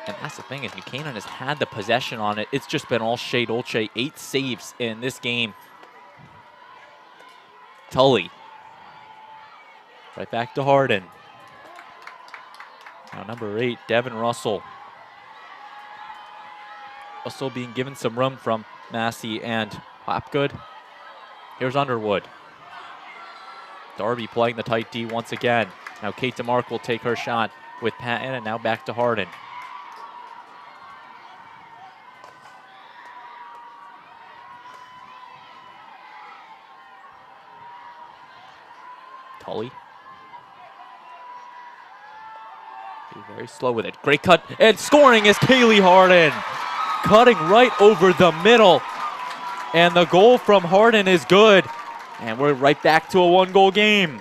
D: And that's the thing, is New Canaan has had the possession on it. It's just been all Shea Dolce. 8 saves in this game. Tully. Right back to Harden. Now number 8, Devin Russell. Russell being given some room from Massey and Hopgood. Here's Underwood. Darby playing the tight D once again. Now Kate DeMark will take her shot with Patton, and now back to Harden. Tully. Be very slow with it. Great cut, and scoring is Kaylee Harden. Cutting right over the middle. And the goal from Harden is good. And we're right back to a 1-goal game.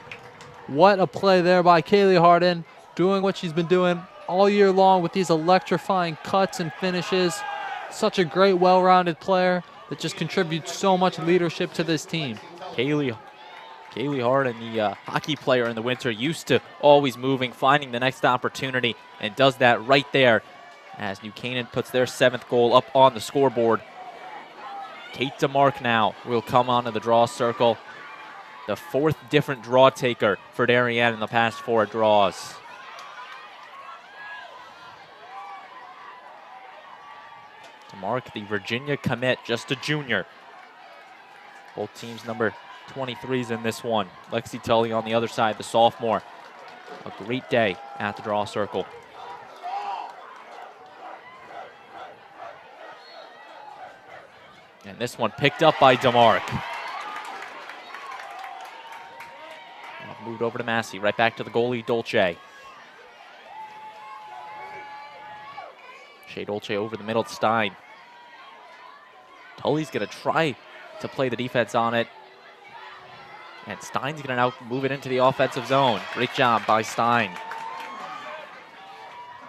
E: What a play there by Kaylee Harden, doing what she's been doing all year long with these electrifying cuts and finishes. Such a great, well-rounded player that just contributes so much leadership to this team.
D: Kaylee Harden, the hockey player in the winter, used to always moving, finding the next opportunity, and does that right there as New Canaan puts their 7th goal up on the scoreboard. Kate DeMark now will come onto the draw circle. The 4th different draw taker for Darien in the past 4 draws. DeMark, the Virginia commit, just a junior. Both teams number 23s in this one. Lexi Tully on the other side, the sophomore. A great day at the draw circle. And this one picked up by DeMark. Moved over to Massey, right back to the goalie, Dolce. Shea Dolce over the middle to Stein. Tully's gonna try to play the defense on it. And Stein's gonna now move it into the offensive zone. Great job by Stein.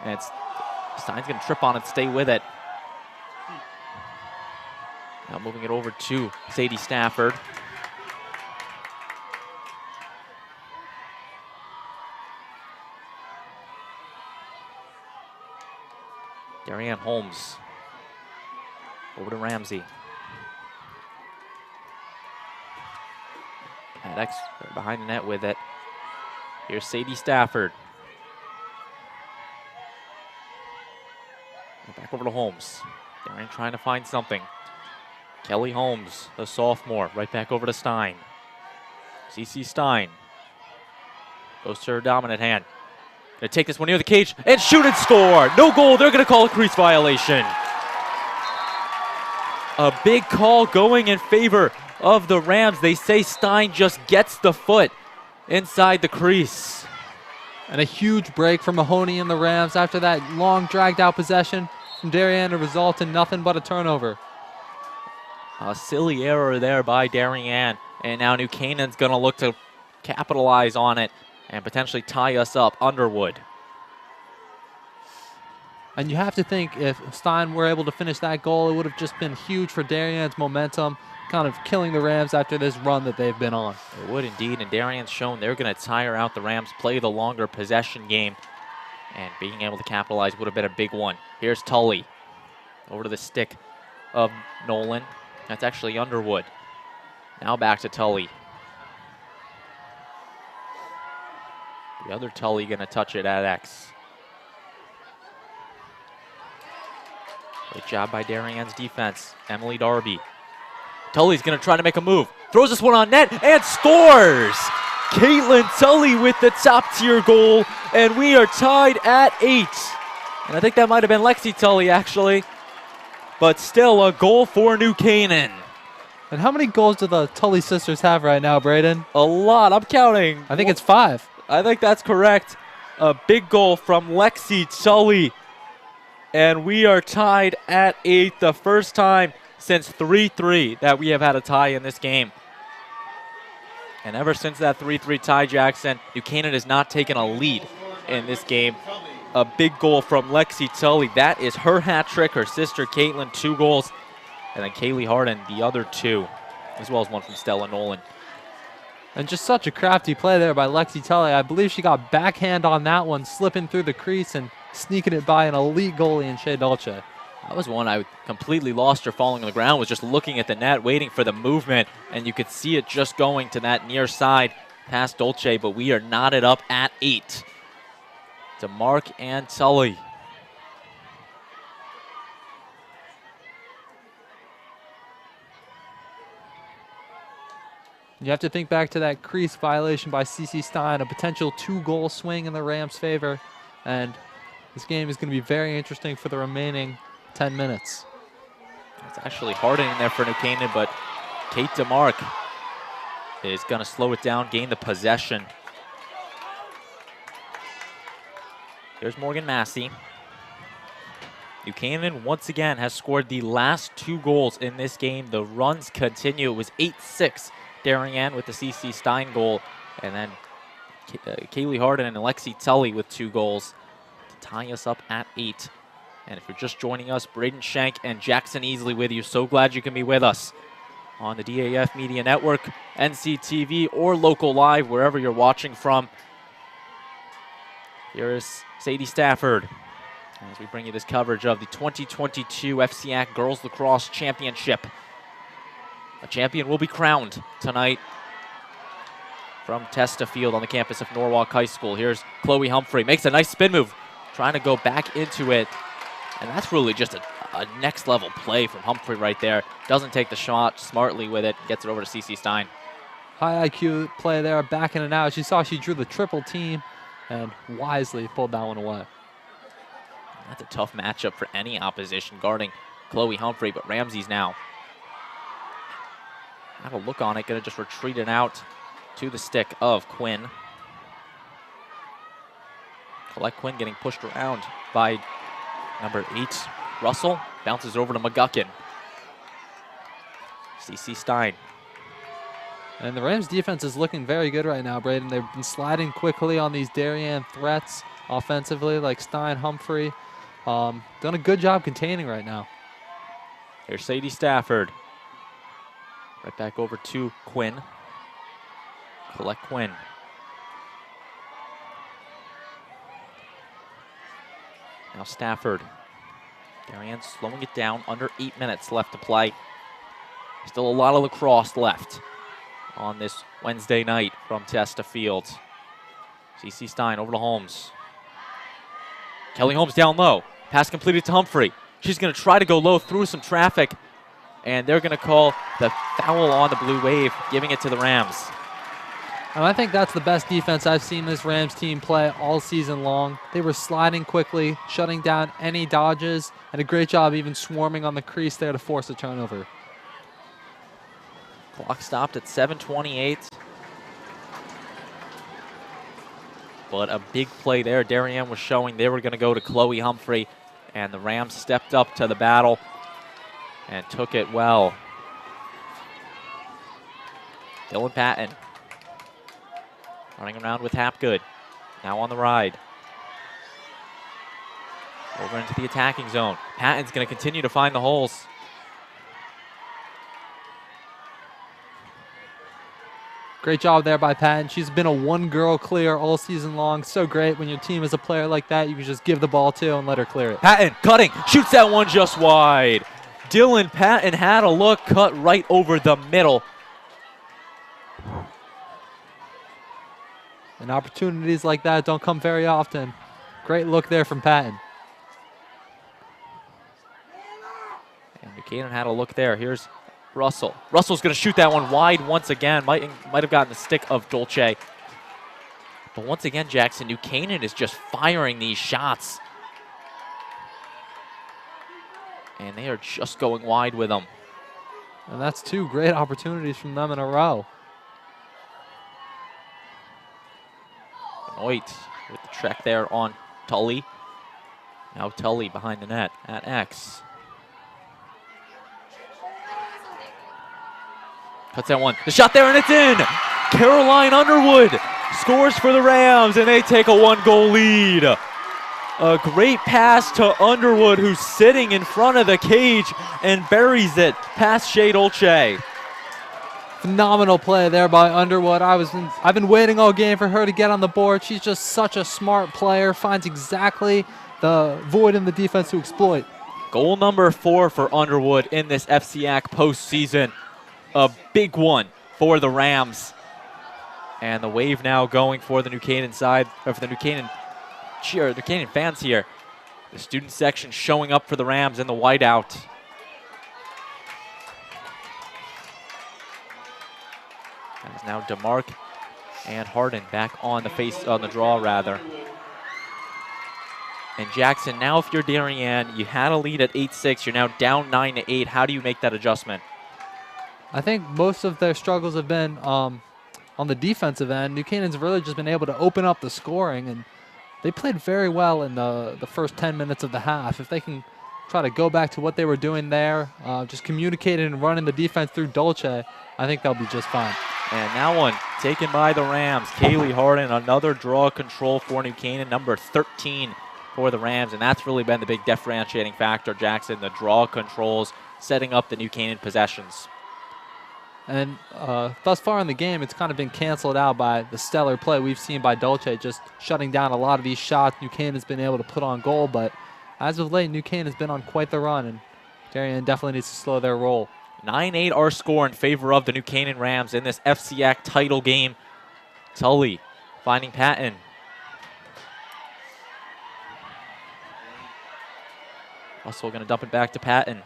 D: And Stein's gonna trip on it, stay with it. Now moving it over to Sadie Stafford. Darien Holmes over to Ramsey. Maddox right behind the net with it. Here's Sadie Stafford. Back over to Holmes. Darien trying to find something. Kelly Holmes, the sophomore, right back over to Stein. CC Stein goes to her dominant hand. Gonna take this one near the cage and shoot and score. No goal. They're gonna call a crease violation. A big call going in favor of the Rams. They say Stein just gets the foot inside the crease.
E: And a huge break from Mahoney and the Rams after that long dragged out possession from Darien to result in nothing but a turnover.
D: A silly error there by Darien. And now New Canaan's gonna look to capitalize on it and potentially tie us up. Underwood.
E: And you have to think if Stein were able to finish that goal, it would have just been huge for Darien's momentum, kind of killing the Rams after this run that they've been on.
D: It would indeed, and Darien's shown they're going to tire out the Rams, play the longer possession game, and being able to capitalize would have been a big one. Here's Tully over to the stick of Nolan. That's actually Underwood. Now back to Tully. The other Tully going to touch it at X. Great job by Darien's defense. Emily Darby. Tully's going to try to make a move. Throws this one on net and scores! Caitlin Tully with the top-tier goal, and we are tied at 8. And I think that might have been Lexi Tully, actually. But still a goal for New Canaan.
E: And how many goals do the Tully sisters have right now, Braden?
D: A lot. I'm counting.
E: I think it's 5.
D: I think that's correct. A big goal from Lexi Tully. And we are tied at 8, the first time since 3-3 that we have had a tie in this game. And ever since that 3-3 tie, Jackson, New Canaan has not taken a lead in this game. A big goal from Lexi Tully. That is her hat trick. Her sister Caitlin, 2 goals. And then Kaylee Harden, the other 2, as well as one from Stella Nolan.
E: And just such a crafty play there by Lexi Tully. I believe she got backhand on that one, slipping through the crease and sneaking it by an elite goalie in Shea Dolce.
D: That was one I completely lost her falling on the ground, was just looking at the net, waiting for the movement, and you could see it just going to that near side past Dolce, but we are knotted up at 8. To Mark and Tully.
E: You have to think back to that crease violation by CC Stein, a potential 2-goal swing in the Rams' favor, and this game is going to be very interesting for the remaining 10 minutes.
D: It's actually Harden in there for New Canaan, but Kate DeMark is going to slow it down, gain the possession. There's Morgan Massey. New Canaan once again has scored the last 2 goals in this game. The runs continue. It was 8-6. Darien with the CC Stein goal, and then Kaylee Harden and Alexi Tully with 2 goals to tie us up at 8. And if you're just joining us, Braden Shank and Jackson Easley with you. So glad you can be with us on the DAF Media Network, NCTV, or local live, wherever you're watching from. Here is Sadie Stafford as we bring you this coverage of the 2022 FCIAC Girls Lacrosse Championship. A champion will be crowned tonight from Testa Field on the campus of Norwalk High School. Here's Chloe Humphrey, makes a nice spin move, trying to go back into it. And that's really just a next level play from Humphrey right there. Doesn't take the shot, smartly with it, gets it over to CC Stein.
E: High IQ play there, backing it out. She saw she drew the triple team and wisely pulled that one away.
D: That's a tough matchup for any opposition guarding Chloe Humphrey, but Ramsey's now have a look on it, gonna just retreat it out to the stick of Quinn. Colette Quinn getting pushed around by number 8, Russell. Bounces over to McGuckin. CC Stein.
E: And the Rams defense is looking very good right now, Braden. They've been sliding quickly on these Darien threats offensively, like Stein, Humphrey. Done a good job containing right now.
D: Here's Sadie Stafford. Right back over to Quinn. Collect Quinn. Now Stafford. Darien slowing it down, under 8 minutes left to play. Still a lot of lacrosse left on this Wednesday night from Testa Field. CC Stein over to Holmes. Kelly Holmes down low. Pass completed to Humphrey. She's going to try to go low through some traffic, and they're going to call the foul on the Blue Wave, giving it to the Rams.
E: And I think that's the best defense I've seen this Rams team play all season long. They were sliding quickly, shutting down any dodges, and a great job even swarming on the crease there to force a turnover.
D: Clock stopped at 7:28. But a big play there. Darien was showing they were going to go to Chloe Humphrey, and the Rams stepped up to the battle and took it well. Dylan Patton running around with Hapgood. Now on the ride. Over into the attacking zone. Patton's going to continue to find the holes.
E: Great job there by Patton. She's been a one-girl clear all season long. So great when your team is a player like that, you can just give the ball to and let her clear it.
D: Patton cutting, shoots that one just wide. Dylan Patton had a look, cut right over the middle.
E: And opportunities like that don't come very often. Great look there from Patton.
D: And Canaan had a look there. Here's Russell. Russell's going to shoot that one wide once again. Might have gotten the stick of Dolce. But once again, Jackson, New Canaan is just firing these shots. And they are just going wide with them.
E: And that's 2 great opportunities from them in a row.
D: Benoit with the check there on Tully. Now Tully behind the net at X. Cuts that one. The shot there, and it's in! Caroline Underwood scores for the Rams, and they take a 1-goal lead. A great pass to Underwood, who's sitting in front of the cage and buries it past Shea Dolce.
E: Phenomenal play there by Underwood. I've been waiting all game for her to get on the board. She's just such a smart player, finds exactly the void in the defense to exploit.
D: Goal number 4 for Underwood in this FCIAC postseason. A big one for the Rams. And the wave now going for the New Canaan side, or for the New Canaan fans here. The student section showing up for the Rams in the whiteout. That is now DeMarc and Harden back on the draw rather. And Jackson, now if you're Darien, you had a lead at 8-6, you're now down 9-8. How do you make that adjustment?
E: I think most of their struggles have been on the defensive end. New Canaan's really just been able to open up the scoring, and they played very well in the first 10 minutes of the half. If they can try to go back to what they were doing there, just communicating and running the defense through Dolce, I think they'll be just fine.
D: And that one taken by the Rams. Kaylee Harden, another draw control for New Canaan, number 13 for the Rams, and that's really been the big differentiating factor, Jackson, the draw controls, setting up the New Canaan possessions.
E: And thus far in the game, it's kind of been canceled out by the stellar play we've seen by Dolce, just shutting down a lot of these shots New Canaan's been able to put on goal. But as of late, New Canaan has been on quite the run, and Darien definitely needs to slow their roll.
D: 9-8 our score in favor of the New Canaan Rams in this FCIAC title game. Tully finding Patton. Russell going to dump it back to Patton.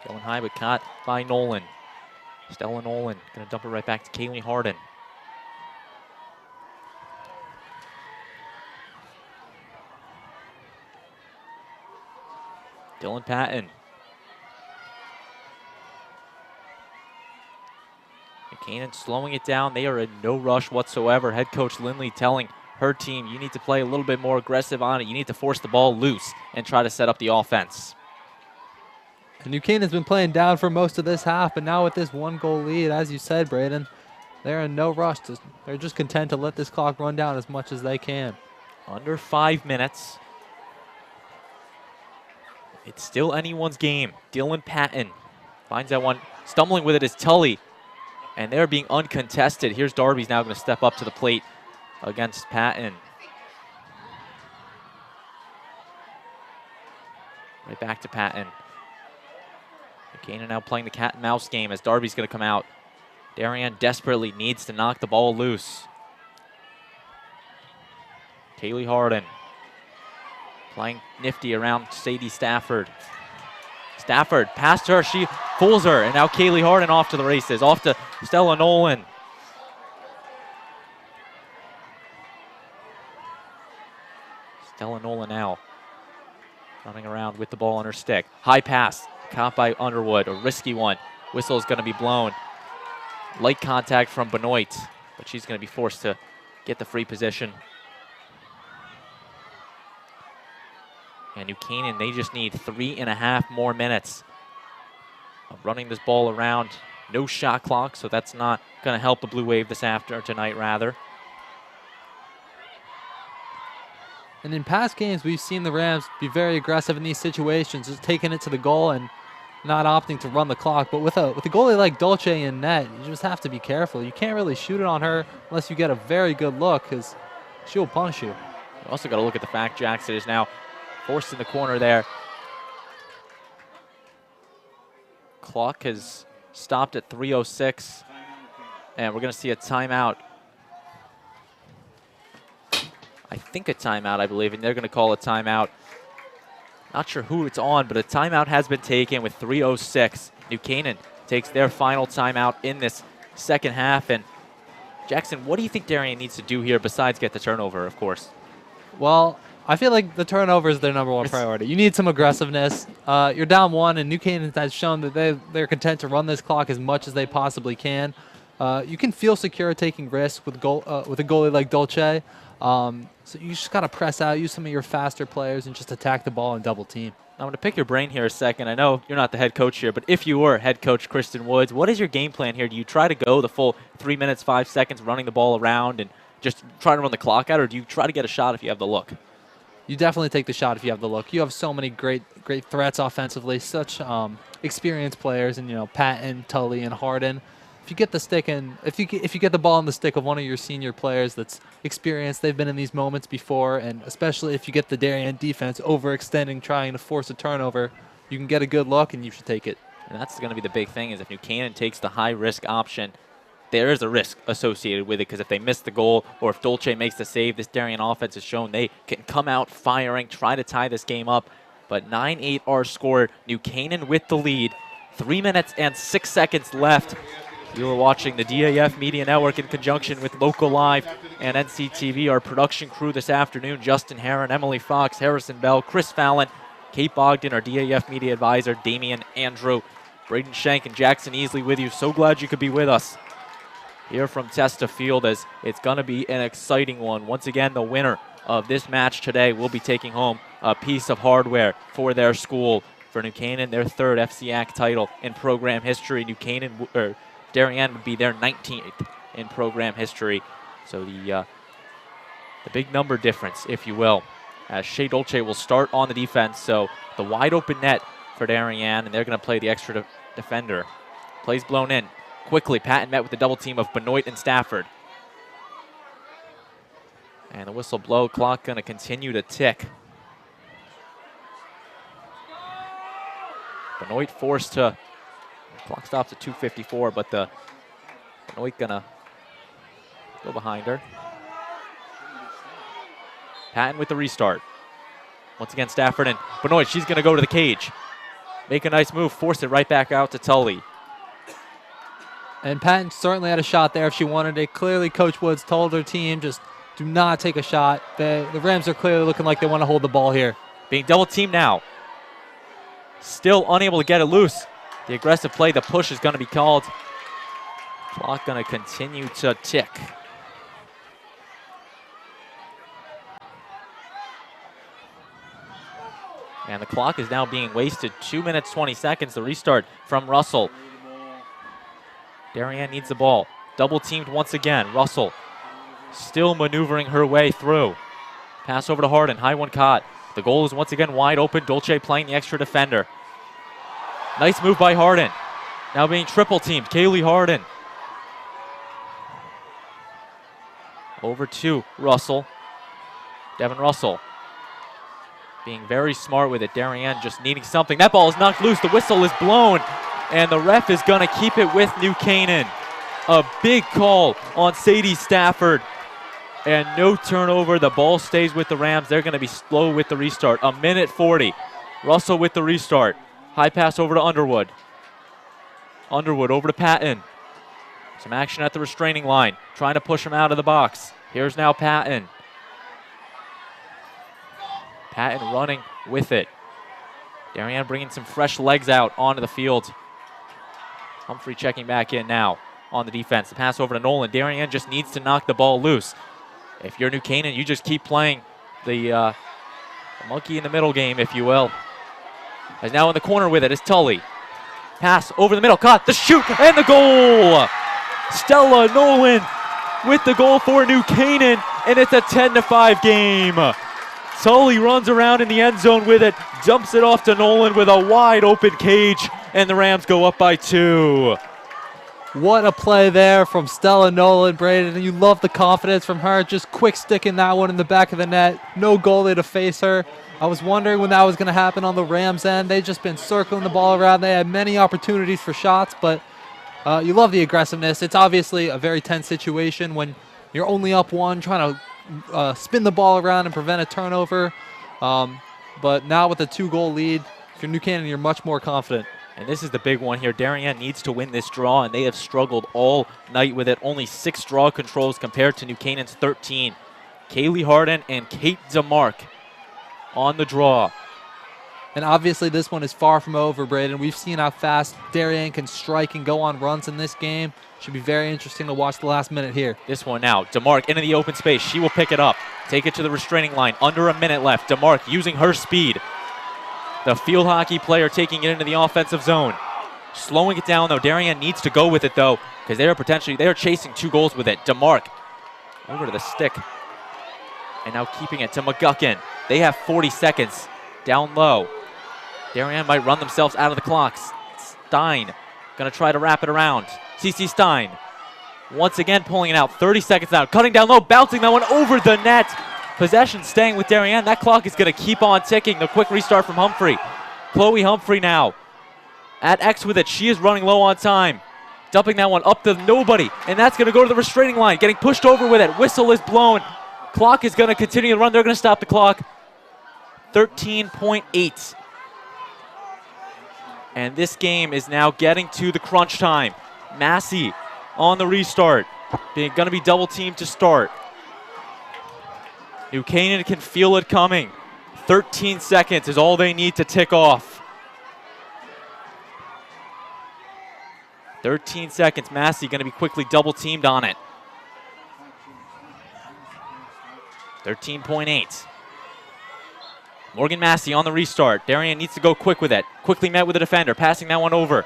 D: Going high, but caught by Nolan. Stella Nolan going to dump it right back to Kaylee Harden. Dylan Patton. Canaan slowing it down. They are in no rush whatsoever. Head coach Lindley telling her team, you need to play a little bit more aggressive on it. You need to force the ball loose and try to set up the offense.
E: And New Canaan's been playing down for most of this half, but now with this 1-goal lead, as you said, Braden, they're in no rush. They're just content to let this clock run down as much as they can.
D: Under 5 minutes. It's still anyone's game. Dylan Patton finds that one. Stumbling with it is Tully. And they're being uncontested. Here's Darby's now going to step up to the plate against Patton. Right back to Patton. Canaan now playing the cat and mouse game as Darby's going to come out. Darien desperately needs to knock the ball loose. Kaylee Harden playing nifty around Sadie Stafford. Stafford past her, she fools her, and now Kaylee Harden off to the races, off to Stella Nolan. Stella Nolan now running around with the ball on her stick. High pass, caught by Underwood, a risky one. Whistle is going to be blown. Light contact from Benoit, but she's going to be forced to get the free position. And New Canaan, they just need 3.5 more minutes of running this ball around. No shot clock, so that's not going to help the Blue Wave tonight, rather.
E: And in past games, we've seen the Rams be very aggressive in these situations, just taking it to the goal and not opting to run the clock. But with a goalie like Dolce in net, you just have to be careful. You can't really shoot it on her unless you get a very good look, because she'll punish you.
D: You also got to look at the fact Jackson is now forced in the corner there. Clock has stopped at 3:06. And we're going to see a timeout. I think a timeout, I believe, and they're going to call a timeout. Not sure who it's on, but a timeout has been taken with 3:06. New Canaan takes their final timeout in this second half. And Jackson, what do you think Darien needs to do here besides get the turnover, of course?
E: Well, I feel like the turnover is their number one priority. You need some aggressiveness. You're down 1, and New Canaan has shown that they're content to run this clock as much as they possibly can. You can feel secure taking risks with a goalie like Dolce. So you just got to press out, use some of your faster players, and just attack the ball and double team.
D: I'm going to pick your brain here a second. I know you're not the head coach here, but if you were head coach Kristen Woods, what is your game plan here? Do you try to go the full 3 minutes, 5 seconds running the ball around and just try to run the clock out, or do you try to get a shot if you have the look?
E: You definitely take the shot if you have the look. You have so many great threats offensively, such experienced players, and Patton, Tully, and Harden. If you get the stick and if you get the ball in the stick of one of your senior players that's experienced, they've been in these moments before, and especially if you get the Darien defense overextending, trying to force a turnover, you can get a good look and you should take it.
D: And that's going to be the big thing, is if New Canaan takes the high risk option, there is a risk associated with it, because if they miss the goal or if Dolce makes the save, this Darien offense has shown they can come out firing, try to tie this game up. But 9-8 our score. New Canaan with the lead. 3 minutes and 6 seconds left. You are watching the DAF Media Network in conjunction with Local Live and NCTV. Our production crew this afternoon: Justin Herron, Emily Fox, Harrison Bell, Chris Fallon, Kate Bogdan, our DAF Media advisor, Damian Andrew, Braden Shank, and Jackson Easley with you. So glad you could be with us here from Testa Field, as it's going to be an exciting one. Once again, the winner of this match today will be taking home a piece of hardware for their school. For New Canaan, their 3rd FCIAC title in program history. Darien would be their 19th in program history. So the big number difference, if you will, as Shea Dolce will start on the defense. So the wide open net for Darien, and they're going to play the extra defender. Plays blown in. Quickly, Patton met with the double team of Benoit and Stafford. And the whistle blow, clock going to continue to tick. Benoit forced to, clock stops at 2:54, but Benoit going to go behind her. Patton with the restart. Once again, Stafford and Benoit, she's going to go to the cage. Make a nice move, force it right back out to Tully.
E: And Patton certainly had a shot there if she wanted it. Clearly, Coach Woods told her team, just do not take a shot. The Rams are clearly looking like they want to hold the ball here.
D: Being double teamed now. Still unable to get it loose. The aggressive play, the push is going to be called. Clock going to continue to tick. And the clock is now being wasted. 2 minutes, 20 seconds. The restart from Russell. Darien needs the ball. Double teamed once again. Russell still maneuvering her way through. Pass over to Harden. High one caught. The goal is once again wide open. Dolce playing the extra defender. Nice move by Harden. Now being triple teamed. Kaylee Harden. Over to Russell. Devin Russell being very smart with it. Darien just needing something. That ball is knocked loose. The whistle is blown, and the ref is going to keep it with New Canaan. A big call on Sadie Stafford, and no turnover. The ball stays with the Rams. They're going to be slow with the restart. 1:40. Russell with the restart. High pass over to Underwood. Underwood over to Patton. Some action at the restraining line, trying to push him out of the box. Here's now Patton. Patton running with it. Darien bringing some fresh legs out onto the field. Humphrey checking back in now on the defense. The pass over to Nolan. Darien just needs to knock the ball loose. If you're New Canaan, you just keep playing the monkey in the middle game, if you will. As now in the corner with it is Tully. Pass over the middle, caught, the shoot, and the goal! Stella Nolan with the goal for New Canaan, and it's a 10-5 game. Tully runs around in the end zone with it, dumps it off to Nolan with a wide open cage, and the Rams go up by 2.
E: What a play there from Stella Nolan, Braden. And you love the confidence from her, just quick sticking that one in the back of the net. No goalie to face her. I was wondering when that was going to happen on the Rams end. They've just been circling the ball around. They had many opportunities for shots, but You love the aggressiveness. It's obviously a very tense situation when you're only up one, trying to spin the ball around and prevent a turnover. But now with a 2-goal lead, if you're New Canaan, you're much more confident.
D: And this is the big one here. Darien needs to win this draw, and they have struggled all night with it. Only 6 draw controls compared to New Canaan's 13. Kaylee Harden and Kate DeMark on the draw.
E: And obviously this one is far from over, Braden. We've seen how fast Darien can strike and go on runs in this game. Should be very interesting to watch the last minute here.
D: This one now. DeMark into the open space. She will pick it up. Take it to the restraining line. Under a minute left. DeMark using her speed. The field hockey player taking it into the offensive zone. Slowing it down, though. Darien needs to go with it, though, because they are chasing 2 goals with it. DeMark over to the stick. And now keeping it to McGuckin. They have 40 seconds down low. Darien might run themselves out of the clocks. Stein going to try to wrap it around. CC Stein once again pulling it out. 30 seconds out. Cutting down low, bouncing that one over the net. Possession staying with Darien. That clock is going to keep on ticking. The quick restart from Humphrey. Chloe Humphrey now at X with it. She is running low on time. Dumping that one up to nobody. And that's going to go to the restraining line. Getting pushed over with it. Whistle is blown. Clock is going to continue to run. They're going to stop the clock. 13.8. And this game is now getting to the crunch time. Massey on the restart. Going to be double teamed to start. New Canaan can feel it coming. 13 seconds is all they need to tick off. 13 seconds. Massey going to be quickly double teamed on it. 13.8. Morgan Massey on the restart. Darien needs to go quick with it. Quickly met with the defender. Passing that one over.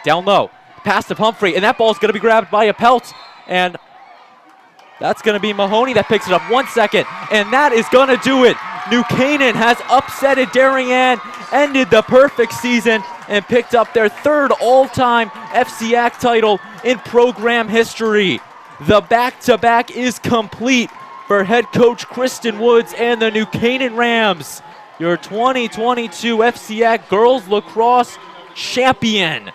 D: Down low. Pass to Humphrey. And that ball is going to be grabbed by a pelt. And that's going to be Mahoney that picks it up. 1 second. And that is going to do it. New Canaan has upsetted Darien. Ended the perfect season. And picked up their 3rd all-time FCIAC title in program history. The back-to-back is complete for head coach Kristen Woods and the New Canaan Rams, your 2022 FCIAC Girls Lacrosse champion.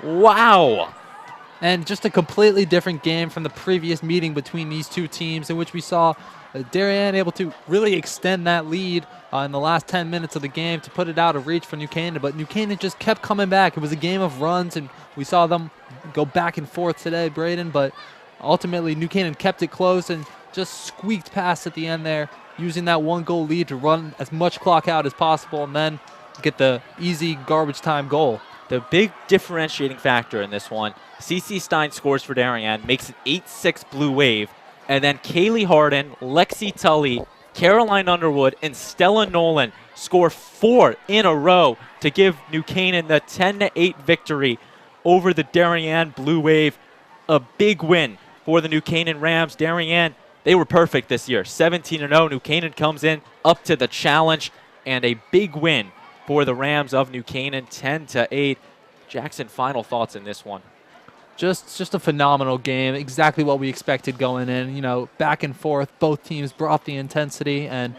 D: Wow.
E: And just a completely different game from the previous meeting between these two teams, in which we saw Darien able to really extend that lead in the last 10 minutes of the game to put it out of reach for New Canaan. But New Canaan just kept coming back. It was a game of runs, and we saw them go back and forth today, Braden. But ultimately, New Canaan kept it close and just squeaked past at the end there, using that 1-goal lead to run as much clock out as possible and then get the easy garbage time goal.
D: The big differentiating factor in this one, CC Stein scores for Darien, makes it 8-6 Blue Wave, and then Kaylee Harden, Lexi Tully, Caroline Underwood, and Stella Nolan score 4 in a row to give New Canaan the 10-8 victory over the Darien Blue Wave. A big win for the New Canaan Rams. Darien, they were perfect this year, 17-0. New Canaan comes in up to the challenge, and a big win for the Rams of New Canaan, 10-8. Jackson, final thoughts in this one?
E: Just a phenomenal game, exactly what we expected going in. You know, back and forth, both teams brought the intensity, and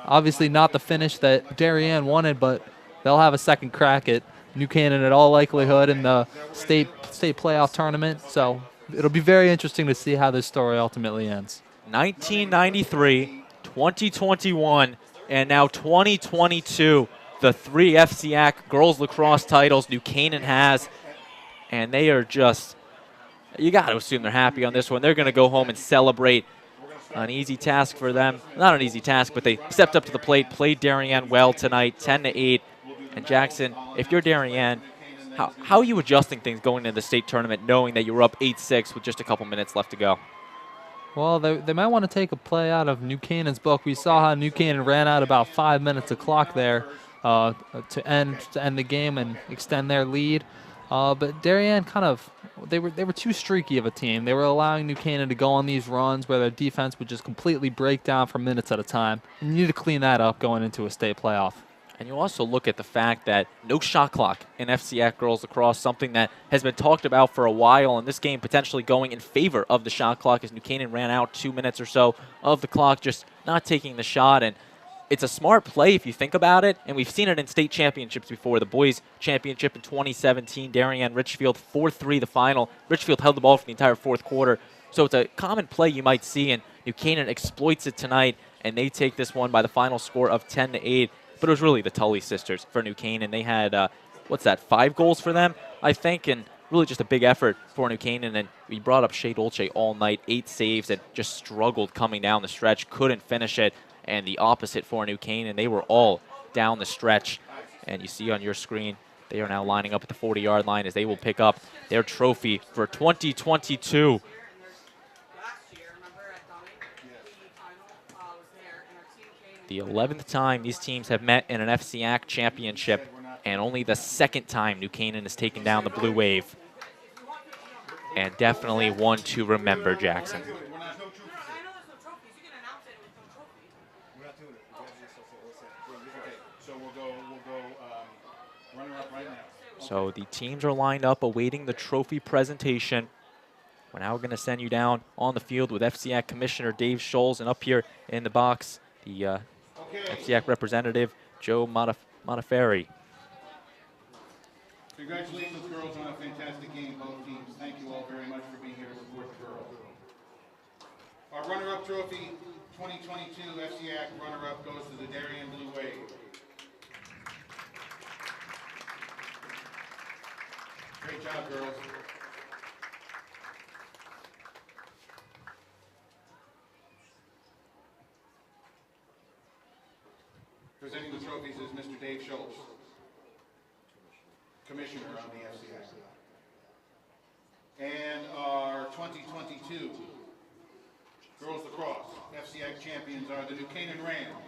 E: obviously not the finish that Darien wanted, but they'll have a second crack at New Canaan in all likelihood in the state playoff tournament. So it'll be very interesting to see how this story ultimately ends.
D: 1993, 2021, and now 2022. The 3 FCIAC Girls Lacrosse titles New Canaan has, and they are just, you got to assume they're happy on this one. They're going to go home and celebrate. An easy task for them. Not an easy task, but they stepped up to the plate, played Darien well tonight, 10-8. And Jackson, if you're Darien, how are you adjusting things going into the state tournament knowing that you were up 8-6 with just a couple minutes left to go?
E: Well, they might want to take a play out of New Canaan's book. We saw how New Canaan ran out about 5 minutes of clock there to end the game and extend their lead. But Darien they were too streaky of a team. They were allowing New Canaan to go on these runs where their defense would just completely break down for minutes at a time. And you need to clean that up going into a state playoff.
D: And you also look at the fact that no shot clock in FCIAC Girls Lacrosse, something that has been talked about for a while, and this game potentially going in favor of the shot clock as New Canaan ran out 2 minutes or so of the clock, just not taking the shot. And it's a smart play if you think about it, and we've seen it in state championships before. The boys' championship in 2017, Darien, Richfield, 4-3 the final. Richfield held the ball for the entire fourth quarter. So it's a common play you might see, and New Canaan exploits it tonight, and they take this one by the final score of 10-8. But it was really the Tully sisters for New Canaan. They had, 5 goals for them, I think, and really just a big effort for New Canaan. And we brought up Shea Dolce all night, 8 saves, and just struggled coming down the stretch, couldn't finish it. And the opposite for New Canaan, they were all down the stretch. And you see on your screen, they are now lining up at the 40-yard line as they will pick up their trophy for 2022. The 11th time these teams have met in an FCIAC championship, and only the 2nd time New Canaan has taken down the Blue Wave. And definitely one to remember, Jackson. So the teams are lined up awaiting the trophy presentation. We're now going to send you down on the field with FCIAC Commissioner Dave Scholes, and up here in the box, the FCIAC representative, Joe Modafferi.
F: Congratulations, girls, on a fantastic game, both teams. Thank you all very much for being here to support the girls. Our runner-up trophy, 2022 FCIAC runner-up, goes to the Darien Blue Wave. Great job, girls. Presenting the trophies is Mr. Dave Scholes, Commissioner on the FCIAC. And our 2022 Girls Lacrosse FCIAC champions are the New Canaan Rams.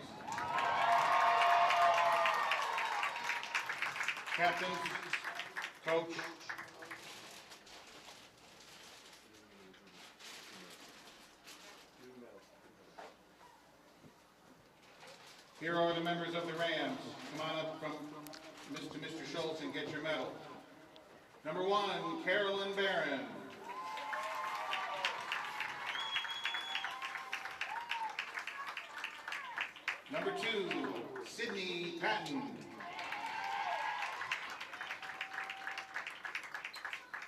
F: Captains, coach, here are the members of the Rams. Come on up from Mr. Schultz and get your medal. Number 1, Carolyn Barron. Number 2, Sydney Patton.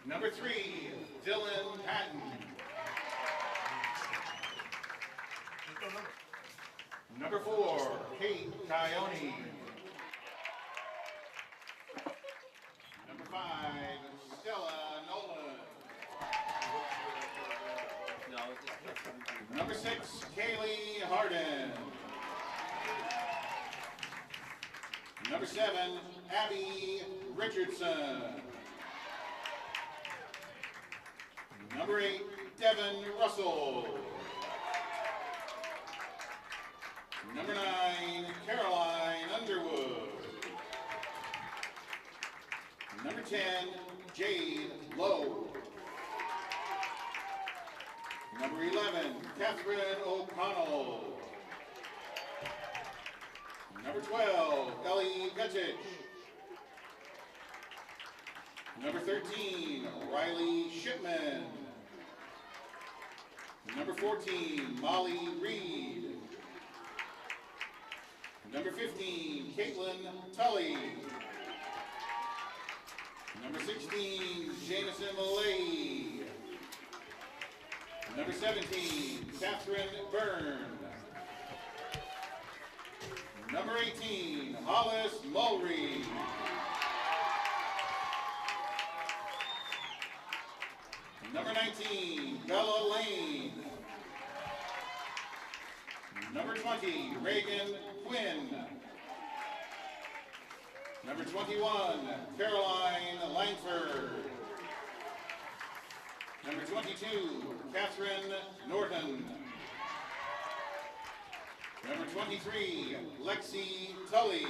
F: Number 3, Dylan Patton. Number 4, Kate Coyote. Number 5, Stella Nolan. Number 6, Kaylee Harden. Number 7, Abby Richardson. Number 8, Devin Russell. Number 9, Caroline Underwood. Number 10, Jade Lowe. Number 11, Catherine O'Connell. Number 12, Ellie Petich. Number 13, Riley Shipman. Number 14, Molly Reed. Number 15, Caitlin Tully. Number 16, Jameson Millay. Number 17, Catherine Byrne. Number 18, Hollis Mulry. Number 19, Bella Lane. Number 20, Reagan Quinn. Number 21, Caroline Langford. Number 22, Catherine Norton. Number 23, Lexi Tully.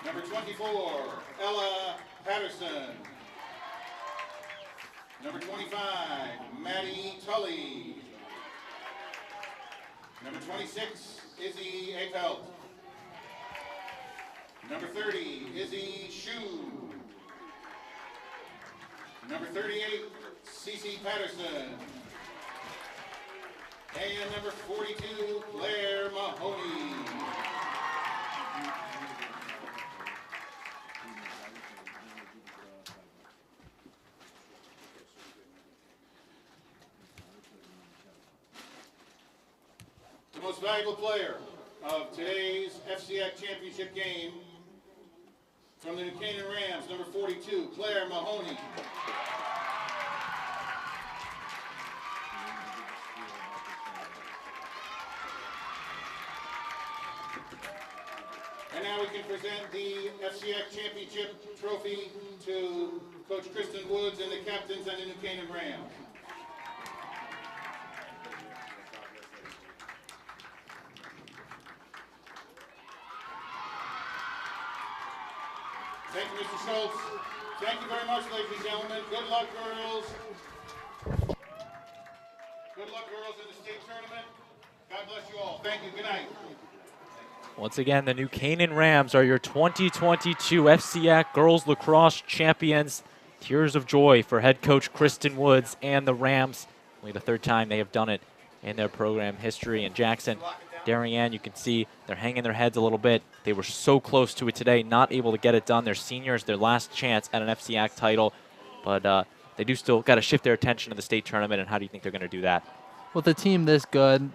F: Number 24, Ella Patterson. Number 25, Maddie Tully. Number 26, Izzy Apelt. Number 30, Izzy Shue. Number 38, Cece Patterson. And number 42, Claire valuable player of today's FCIAC championship game from the New Canaan Rams, number 42, Claire Mahoney. And now we can present the FCIAC championship trophy to Coach Kristen Woods and the captains and the New Canaan Rams. Thank you, Mr. Schultz. Thank you very much, ladies and gentlemen. Good luck, girls. Good luck, girls, in the state tournament. God bless you all. Thank you. Good night.
D: Once again, the New Canaan Rams are your 2022 FCIAC Girls Lacrosse champions. Tears of joy for head coach Kristen Woods and the Rams. Only the third time they have done it in their program history. And Jackson, Darien, you can see they're hanging their heads a little bit. They were so close to it today, not able to get it done. They're seniors, their last chance at an FCIAC title. But they do still got to shift their attention to the state tournament. And how do you think they're going to do that?
E: With a team this good,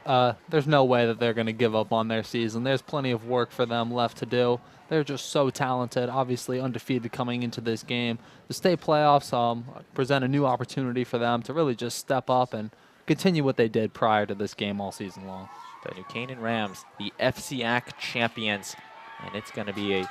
E: there's no way that they're going to give up on their season. There's plenty of work for them left to do. They're just so talented, obviously undefeated coming into this game. The state playoffs present a new opportunity for them to really just step up and continue what they did prior to this game all season long.
D: The New Canaan Rams, the FCIAC champions, and it's going to be a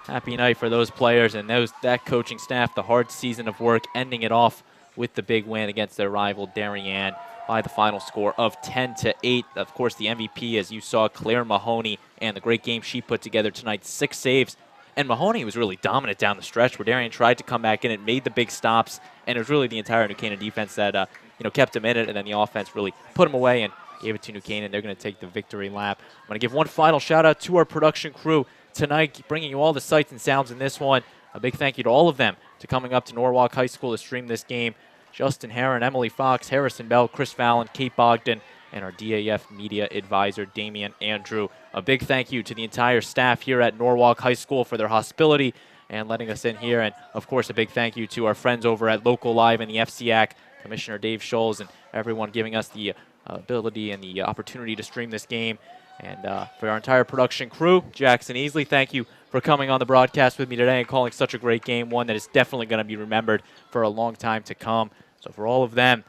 D: happy night for those players and that coaching staff. The hard season of work, ending it off with the big win against their rival Darien by the final score of 10-8. Of course, the MVP, as you saw, Claire Mahoney, and the great game she put together tonight, 6 saves. And Mahoney was really dominant down the stretch where Darien tried to come back in and made the big stops. And it was really the entire New Canaan defense that kept him in it, and then the offense really put him away and gave it to New Canaan. They're going to take the victory lap. I'm going to give one final shout-out to our production crew tonight, bringing you all the sights and sounds in this one. A big thank you to all of them to coming up to Norwalk High School to stream this game. Justin Herron, Emily Fox, Harrison Bell, Chris Fallon, Kate Bogdan, and our DAF Media advisor, Damian Andrew. A big thank you to the entire staff here at Norwalk High School for their hospitality and letting us in here. And, of course, a big thank you to our friends over at Local Live and the FCIAC, Commissioner Dave Scholes, and everyone giving us the ability and the opportunity to stream this game. And for our entire production crew, Jackson Easley, thank you for coming on the broadcast with me today and calling such a great game, one that is definitely going to be remembered for a long time to come. So for all of them,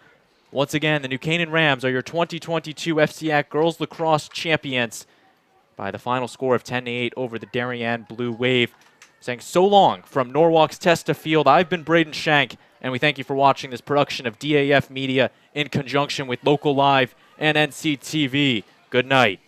D: once again, the New Canaan Rams are your 2022 FCIAC Girls Lacrosse champions by the final score of 10-8 over the Darien Blue Wave. Saying so long from Norwalk's Testa Field, I've been Braden Shank, and we thank you for watching this production of DAF Media in conjunction with Local Live and NCTV. Good night.